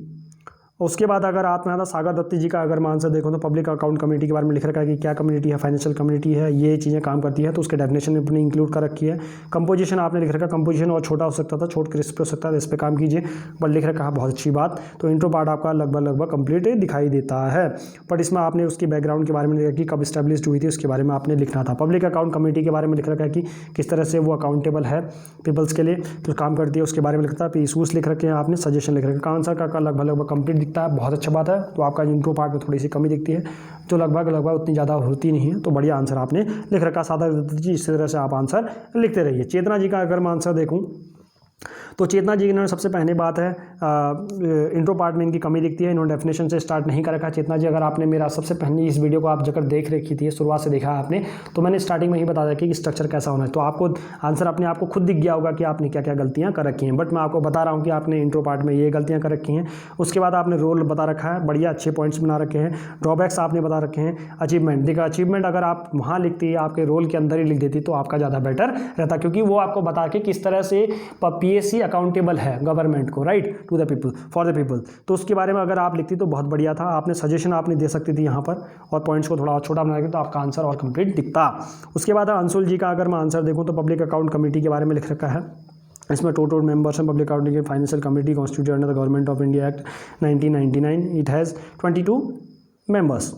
उसके बाद अगर आप में आता सागर दत्ती जी का अगर मैं आंसर देखो तो पब्लिक अकाउंट कमेटी के बारे में लिख रखा है कि क्या कम्युनिटी है, फाइनेंशियल कम्युनिटी है, ये चीज़ें काम करती है, तो उसके डेफिनेशन में अपनी इंक्लूड कर रखी है। कंपोजिशन आपने लिख रखा, कंपोजिशन और छोटा हो सकता था, छोट क्रिस्प हो सकता था, इस पर काम कीजिए, बट लिख रखा है, बहुत अच्छी बात। तो इंट्रो पार्ट आपका लगभग कंप्लीट दिखाई देता है, बट इसमें आपने उसकी बैकग्राउंड के बारे में लिखा कि कब स्टैब्लिश हुई थी उसके बारे में आपने लिखना था। पब्लिक अकाउंट कमेटी के बारे में लिख रखा है कि किस तरह से वो अकाउंटेबल है पीपल्स के लिए, तो काम करती है, उसके बारे में लिखता है। इशूज़ लिख रखे हैं आपने, सजेशन लिख रखे हैं। आंसर का लगभग कंप्लीट दिखता है, बहुत अच्छा बात है। तो आपका इंट्रो पार्ट में थोड़ी सी कमी दिखती है, जो लगभग उतनी ज़्यादा होती नहीं है, तो बढ़िया आंसर आपने लिख रखा। सादा जी, इस तरह से आप आंसर लिखते रहिए। चेतना जी का अगर मैं आंसर देखूँ तो चेतना जी इन्होंने सबसे पहली बात है इंट्रो पार्ट में इनकी कमी दिखती है, इन्होंने डेफिनेशन से स्टार्ट नहीं कर रखा। चेतना जी, अगर आपने मेरा सबसे पहले इस वीडियो को आप जब देख रखी थी, शुरुआत से देखा आपने, तो मैंने स्टार्टिंग में ही बताया कि स्ट्रक्चर कैसा होना है, तो आपको आंसर अपने आपको खुद दिख गया होगा कि आपने क्या क्या गलतियाँ कर रखी हैं। बट मैं आपको बता रहा हूँ कि आपने इंट्रो पार्ट में ये गलतियाँ कर रखी हैं। उसके बाद आपने रोल बता रखा है, बढ़िया अच्छे पॉइंट्स बना रखे हैं। ड्रॉबैक्स आपने बता रखे हैं। अचीवमेंट देखा, अचीवमेंट अगर आप वहाँ लिखती, आपके रोल के अंदर ही लिख देती तो आपका ज़्यादा बेटर रहता, क्योंकि वो आपको बता के किस तरह से PSC अकाउंटेबल है गवर्नमेंट को, right, to the people, for the people. तो उसके बारे में अगर आप लिखती तो बहुत बढ़िया था। आपने सजेशन आपने दे सकती थी यहाँ पर, और पॉइंट्स को थोड़ा छोटा बना के, तो आपका आंसर और कंप्लीट दिखता। उसके बाद अंशुल जी का अगर मैं आंसर देखूँ तो पब्लिक अकाउंट कमेटी के बारे में लिख रखा है। इसमें टोटल मेंबर्स हैं पब्लिक अकाउंटिंग के financial committee constituted under the government of India act 1999। It has 22 members.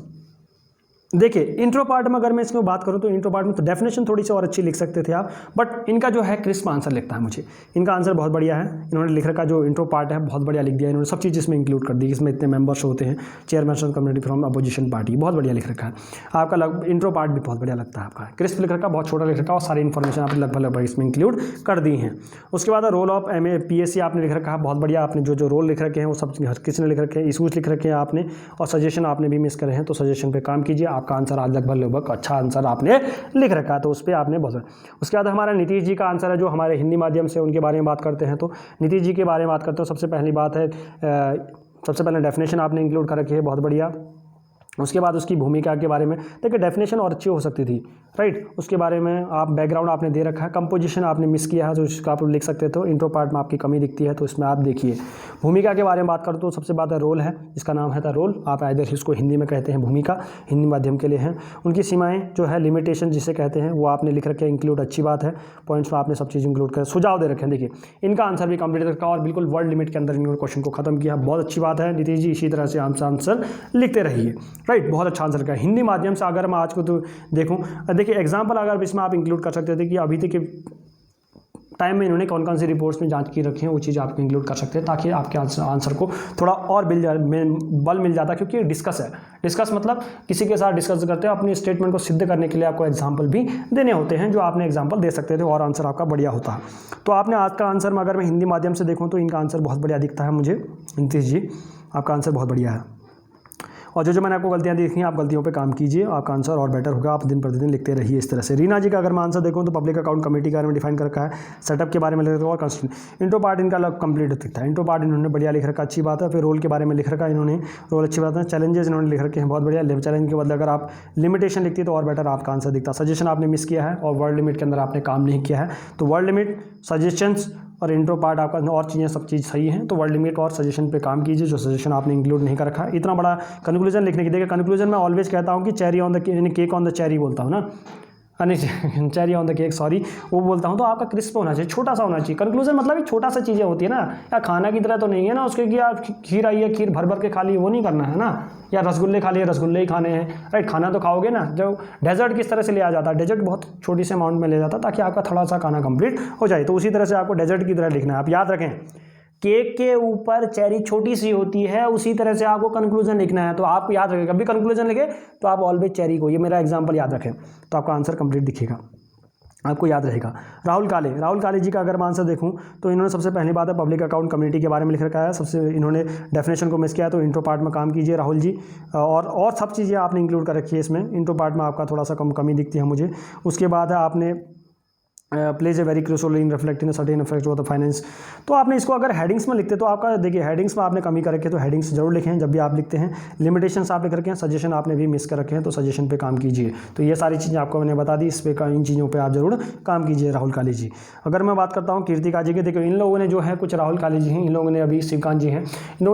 देखिए इंट्रो पार्ट में अगर मैं इसमें बात करूं तो इंट्रो पार्ट में तो डेफिनेशन थोड़ी सी और अच्छी लिख सकते थे आप, बट इनका जो है क्रिस्प आंसर लिखता है मुझे। इनका आंसर बहुत बढ़िया है, इन्होंने लिख रखा जो इंट्रो पार्ट है बहुत बढ़िया लिख दिया इन्होंने, सब चीज़ इसमें इंक्लूड कर दी। इसमें इतने मेंबर्स होते हैं, chairman community from opposition party, बहुत बढ़िया लिख रखा है आपका। इंट्रो पार्ट भी बहुत बढ़िया लगता है आपका, क्रिस्प लिख रखा, बहुत छोटा लिख रखा, और सारी इन्फॉर्मेशन आपने लगभग इसमें इंक्लूड कर दी हैं। उसके बाद रोल ऑफ PSC आपने लिख रखा है, बहुत बढ़िया। आपने जो रोल लिख रखे हैं वो सब किसने लिख रखे हैं, इशूज़ लिख रखे हैं आपने, और सजेशन आपने भी मिस करे हैं, तो सजेशन पे काम कीजिए। आपका आंसर आज लगभग अच्छा आंसर आपने लिख रखा है, तो उस पर आपने बहुत। उसके बाद हमारा नीतीश जी का आंसर है, जो हमारे हिंदी माध्यम से उनके बारे में बात करते हैं। तो नीतीश जी के बारे में बात करते हो, सबसे पहली बात है सबसे पहले डेफिनेशन आपने इंक्लूड कर रखी है, बहुत बढ़िया। उसके बाद उसकी भूमिका के बारे में देखिए, डेफिनेशन और अच्छी हो सकती थी, राइट। उसके बारे में आप बैकग्राउंड आपने दे रखा है, कंपोजिशन आपने मिस किया है, तो इसका आप लिख सकते हो। इंट्रो पार्ट में आपकी कमी दिखती है, तो इसमें आप देखिए। भूमिका के बारे में बात करते तो सबसे बात है रोल है, जिसका नाम है था रोल। आप इधर इसको हिंदी में कहते हैं भूमिका, हिंदी माध्यम के लिए हैं। उनकी सीमाएं जो है लिमिटेशन जिसे कहते हैं, वो आपने लिख रखे हैं, इंक्लूड, अच्छी बात है। पॉइंट्स में आपने सब चीज़ इंक्लूड कर, सुझाव दे रखे हैं। देखिए इनका आंसर भी कंप्लीट रखा, और बिल्कुल वर्ड लिमिट के अंदर इन्होंने क्वेश्चन को खत्म किया, बहुत अच्छी बात है। नीतीश जी इसी तरह से आंसर लिखते रहिए, राइट, बहुत अच्छा आंसर का। हिंदी माध्यम से अगर मैं आज को तो देखूँ, देखिए एग्जाम्पल अगर इसमें आप इंक्लूड कर सकते थे कि अभी तक के टाइम में इन्होंने कौन कौन सी रिपोर्ट्स में जांच की रखी है, वो चीज़ आप इंक्लूड कर सकते हैं, ताकि आपके आंसर को थोड़ा और बल मिल जाता, क्योंकि डिस्कस है। डिस्कस मतलब किसी के साथ डिस्कस करते हो, अपनी स्टेटमेंट को सिद्ध करने के लिए आपको एग्जाम्पल भी देने होते हैं, जो आपने एग्जाम्पल दे सकते थे, और आंसर आपका बढ़िया होता। तो आपने आज का आंसर में अगर मैं हिंदी माध्यम से देखूँ तो इनका आंसर बहुत बढ़िया दिखता है मुझे। नीतीश जी आपका आंसर बहुत बढ़िया है, और जो मैंने आपको गलतियां देखी हैं, आप गलतियों पे काम कीजिए, आपका आंसर और बेटर होगा। आप दिन प्रतिदिन लिखते रहिए इस तरह से। रीना जी का अगर मैं आंसर देखूँ तो पब्लिक अकाउंट कमेटी के बारे में डिफाइन कर रखा है, सेटअप के बारे में लिख रखा है, और कॉन्स्टिट्यूशन। इंट्रो पार्ट इनका कंप्लीट दिखता है, इंट्रो पार्ट इन्होंने बढ़िया लिख रखा, अच्छी बात है। फिर रोल के बारे में लिख रखा है इन्होंने, रोल अच्छी बात है। चैलेंजेस इन्होंने लिख रखे हैं, बहुत बढ़िया। चैलेंज के बदले अगर आप लिमिटेशन लिखती तो और बेटर आपका आंसर दिखता। सजेशन आपने मिस किया है, और वर्ड लिमिट के अंदर आपने काम नहीं किया है, तो वर्ड लिमिट, सजेशंस और इंट्रो पार्ट आपका और चीज़ें सब चीज़ सही है, तो वर्ड लिमिट और सजेशन पे काम कीजिए, जो सजेशन आपने इंक्लूड नहीं कर रखा। इतना बड़ा कंक्लूजन लिखने की, देखिए कंक्लूजन में ऑलवेज कहता हूँ कि cherry on the cake on the cherry बोलता हूँ ना, नहीं cherry on the cake, sorry, वो बोलता हूँ। तो आपका क्रिस्प होना चाहिए, छोटा सा होना चाहिए। कंक्लूजन मतलब एक छोटा सा चीज़ें होती है ना, या खाना की तरह तो नहीं है ना उसके कि आप खीर आई है, खीर भर भर के खा ली, वो नहीं करना है ना, या रसगुल्ले खा लिए, रसगुल्ले ही खाने हैं, राइट। खाना तो खाओगे ना। जो डेजर्ट किस तरह से लिया जाता है, डेजर्ट बहुत छोटी से अमाउंट में ले जाता है, ताकि आपका थोड़ा सा खाना कंप्लीट हो जाए, तो उसी तरह से आपको डेजर्ट की तरह लिखना है। आप याद रखें, केक के ऊपर चेरी छोटी सी होती है, उसी तरह से आपको कंक्लूजन लिखना है। तो आप याद रखें, कभी कंक्लूजन लिखे तो आप ऑलवेज चेरी को, ये मेरा एग्जांपल याद रखें, तो आपका आंसर कंप्लीट दिखेगा, आपको याद रहेगा। राहुल काले जी का अगर मैं आंसर देखूं तो इन्होंने सबसे पहली बात है पब्लिक अकाउंट कमेटी के बारे में लिख रखा है, सबसे इन्होंने डेफिनेशन को मिस किया है, तो इंट्रो पार्ट में काम कीजिए राहुल जी, और सब चीज़ें आपने इंक्लूड कर रखी है इसमें। इंट्रो पार्ट में आपका थोड़ा सा कमी दिखती है मुझे। उसके बाद है आपने plays a very crucial role in reflecting the certain effect of the finance. तो आपने इसको अगर हेडिंग्स में लिखते तो आपका देखिए हेडिंग्स में आपने कमी कर रखी है तो हेडिंग्स जरूर लिखें जब भी आप लिखते हैं। लिमिटेशंस आप लिख रखे हैं, सजेशन आपने भी मिस कर रखे हैं तो सजेशन पे काम कीजिए। तो ये सारी चीज़ें आपको मैंने बता दी, इस पे इन चीज़ों पर आप जरूर काम कीजिए राहुल काली जी। अगर मैं बात करता हूँ कीर्तिका जी के, देखिए इन लोगों ने जो है कुछ राहुल काली जी हैं, इन लोगों ने अभी शिवकांत जी हैं,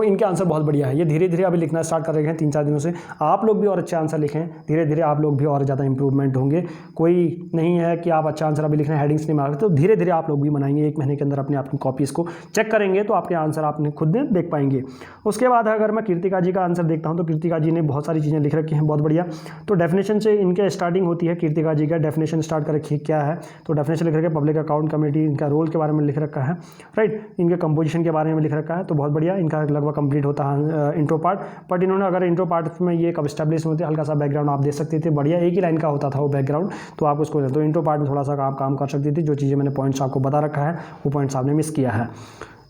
इनके आंसर बहुत बढ़िया है। ये धीरे धीरे अभी लिखना स्टार्ट कर रहे हैं 3-4 दिनों से। आप लोग भी और अच्छे आंसर लिखें, धीरे धीरे आप लोग भी और ज़्यादा इंप्रूवमेंट होंगे। कोई नहीं है कि आप अच्छा आंसर अभी लिख रहे हैं, हेडिंग्स नहीं मार रहे, तो धीरे धीरे आप लोग भी बनाएंगे। 1 महीने के अंदर अपने आपकी कॉपीज़ को चेक करेंगे तो आपके आंसर आपने खुद में देख पाएंगे। उसके बाद अगर मैं कीर्तिका जी का आंसर देखता हूँ तो कीर्तिका जी ने बहुत सारी चीज़ें लिख रखी हैं, बहुत बढ़िया। तो डेफिनेशन से इनके स्टार्टिंग होती है, कीर्तिका जी का डेफिनेशन स्टार्ट कर रखी है क्या है, तो डेफिनेशन लिख रखे हैं पब्लिक अकाउंट कमेटी, इनका रोल के बारे में लिख रखा है, राइट, इनके कंपोजिशन के बारे में लिख रखा है। तो बहुत बढ़िया, इनका लगभग कंप्लीट होता है इंट्रो पार्ट। बट इन्होंने अगर इंट्रो पार्ट में ये कब स्टैब्लिश होते, हल्का सा बैकग्राउंड आप दे सकते थे, बढ़िया एक ही लाइन का होता था वो बैकग्राउंड, तो आप उसको तो इंट्रो पार्ट में थोड़ा सा आप काम कर सकती थी। जो चीज़ें मैंने पॉइंट्स आपको बता रखा है वो पॉइंट्स आपने मिस किया है।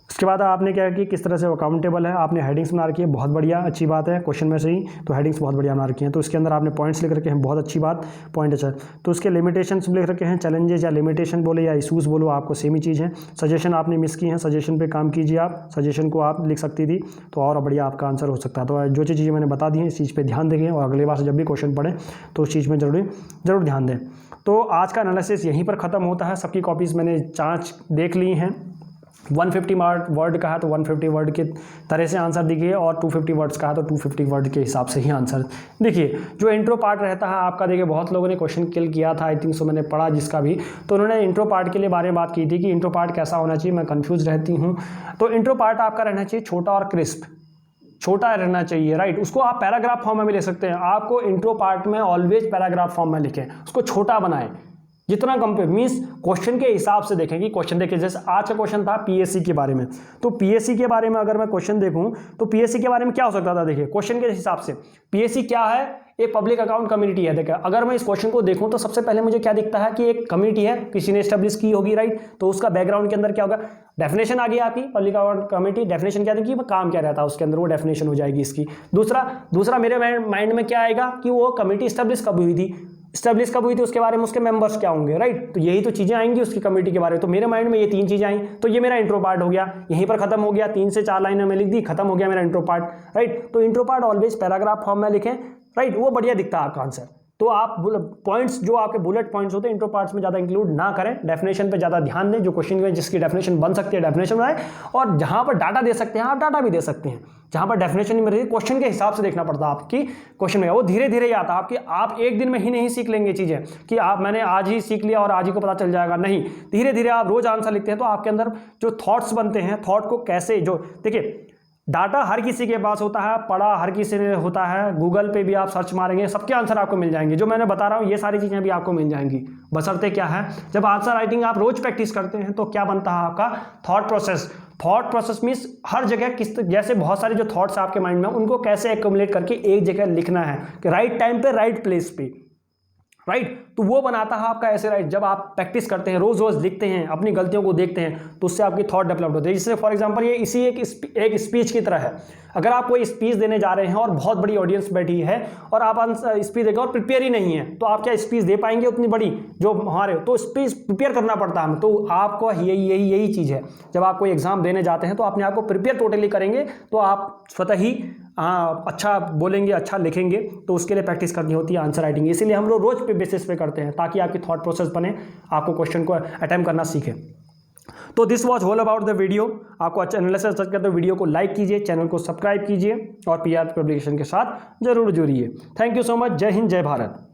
उसके बाद आपने क्या कि किस तरह से वो अकाउंटेबल है, आपने हेडिंग्स बना रखी है, बहुत बढ़िया, अच्छी बात है, क्वेश्चन में से ही तो हेडिंग्स बहुत बढ़िया बना रखी हैं। तो इसके अंदर आपने पॉइंट्स लिख रखे हैं, बहुत अच्छी बात, पॉइंट अच्छा। तो उसके लिमिटेशंस लिख रखे हैं, चैलेंजेस या लिमिटेशन बोले या इशूज़ बोलो, आपको सेम ही चीज़ है। सजेशन आपने मिस की हैं, सजेशन पे काम कीजिए आप, सजेशन को आप लिख सकती थी तो और बढ़िया आपका आंसर हो सकता है। तो जो चीज़ें मैंने बता दी हैं इस चीज़ पर ध्यान देंगे और अगले बार से जब भी क्वेश्चन पढ़ें तो उस चीज़ में ज़रूर ध्यान दें। तो आज का एनालिसिस यहीं पर ख़त्म होता है। सबकी कॉपीज़ मैंने जाँच देख ली हैं। 150 वर्ड का है तो 150 वर्ड के तरह से आंसर दिखिए, और 250 वर्ड्स का है तो 250 वर्ड के हिसाब से ही आंसर देखिए। जो इंट्रो पार्ट रहता है आपका, देखिए बहुत लोगों ने क्वेश्चन किल किया था, आई थिंक सो मैंने पढ़ा जिसका भी, तो उन्होंने इंट्रो पार्ट के लिए बारे में बात की थी कि इंट्रो पार्ट कैसा होना चाहिए, मैं कंफ्यूज रहती हूँ। तो इंट्रो पार्ट आपका रहना चाहिए छोटा और क्रिस्प, छोटा रहना चाहिए, राइट। उसको आप पैराग्राफ फॉर्म में भी ले सकते हैं। आपको इंट्रो पार्ट में ऑलवेज पैराग्राफ फॉर्म में लिखें, उसको छोटा बनाएं जितना कम पे, मीन्स क्वेश्चन के हिसाब से देखें कि क्वेश्चन देखिए, जैसे आज का क्वेश्चन था पीएससी के बारे में, तो पीएससी के बारे में अगर मैं क्वेश्चन देखूं तो पीएससी के बारे में क्या हो सकता था, देखिए क्वेश्चन के हिसाब से पीएससी क्या है, एक पब्लिक अकाउंट कम्युनिटी है। देखिए अगर मैं इस क्वेश्चन को देखूं तो सबसे पहले मुझे क्या दिखता है कि एक कम्युनिटी है, किसी ने एस्टेब्लिश की होगी, राइट। तो उसका बैकग्राउंड के अंदर क्या होगा, डेफिनेशन आ गई आपकी, पब्लिक अकाउंट कमेटी डेफिनेशन क्या देखिए, काम क्या रहता है उसके अंदर, वो डेफिनेशन हो जाएगी इसकी। दूसरा मेरे माइंड में क्या आएगा कि वो कमेटी एस्टेब्लिश कब हुई थी, उसके बारे में उसके मेंबर्स क्या होंगे, राइट। तो यही तो चीज़ें आएंगी उसकी कमेटी के बारे में। तो मेरे माइंड में ये 3 चीज़ें आई, तो ये मेरा इंट्रो पार्ट हो गया, यहीं पर खत्म हो गया। 3 से 4 लाइनें में लिख दी, खत्म हो गया मेरा इंट्रो पार्ट, राइट। तो intro part always paragraph form में लिखें, राइट, वो बढ़िया दिखता है आपका आंसर। तो आप पॉइंट्स जो आपके बुलेट पॉइंट्स होते हैं इंट्रो पार्ट्स में ज़्यादा इंक्लूड ना करें, डेफिनेशन पे ज़्यादा ध्यान दें। जो क्वेश्चन में जिसकी डेफिनेशन बन सकती है डेफिनेशन बनाए, और जहाँ पर डाटा दे सकते हैं आप डाटा भी दे सकते हैं। जहाँ पर डेफिनेशन नहीं मिल रही, क्वेश्चन के हिसाब से देखना पड़ता है आपकी क्वेश्चन में, वो धीरे धीरे ही आता है आपकी। आप एक दिन में ही नहीं सीख लेंगे चीज़ें कि मैंने आज ही सीख लिया और आज ही को पता चल जाएगा, नहीं। धीरे धीरे आप रोज आंसर लिखते हैं तो आपके अंदर जो थॉट्स बनते हैं, थॉट को कैसे, जो देखिए डाटा हर किसी के पास होता है, पढ़ा हर किसी ने होता है, गूगल पे भी आप सर्च मारेंगे सबके आंसर आपको मिल जाएंगे। जो मैंने बता रहा हूँ ये सारी चीज़ें भी आपको मिल जाएंगी, बशर्ते क्या है, जब आंसर राइटिंग आप रोज प्रैक्टिस करते हैं तो क्या बनता है आपका थॉट प्रोसेस मीन्स हर जगह जैसे बहुत सारे जो थॉट्स आपके माइंड में उनको कैसे एक्यूमुलेट करके एक जगह लिखना है कि राइट टाइम पे राइट प्लेस पे, राइट। तो वो बनाता है आपका ऐसे, राइट। जब आप प्रैक्टिस करते हैं, रोज लिखते हैं, अपनी गलतियों को देखते हैं, तो उससे आपकी थॉट डेवलप होती है। जैसे फॉर एग्जांपल ये इसी एक स्पीच की तरह है। अगर आप कोई स्पीच देने जा रहे हैं और बहुत बड़ी ऑडियंस बैठी है और आप स्पीच देकर और प्रिपेयर ही नहीं है, तो आप क्या स्पीच दे पाएंगे उतनी बड़ी जो हमारे, तो स्पीच प्रिपेयर करना पड़ता है। तो आपको यही चीज़ है, जब आप कोई एग्जाम देने जाते हैं तो अपने आप को प्रिपेयर टोटली करेंगे तो आप स्वतः ही अच्छा बोलेंगे, अच्छा लिखेंगे। तो उसके लिए प्रैक्टिस करनी होती है आंसर राइटिंग, इसीलिए हम लोग रोज पे बेसिस पे करते हैं ताकि आपकी थॉट प्रोसेस बने, आपको क्वेश्चन को अटेम्प्ट करना सीखें। तो this was all about the video. आपको अच्छा एनालिसिस करते हैं तो वीडियो को लाइक कीजिए, चैनल को सब्सक्राइब कीजिए और पीआर पब्लिकेशन के साथ जरूर जुड़िए। Thank you so much. जय हिंद, जय भारत।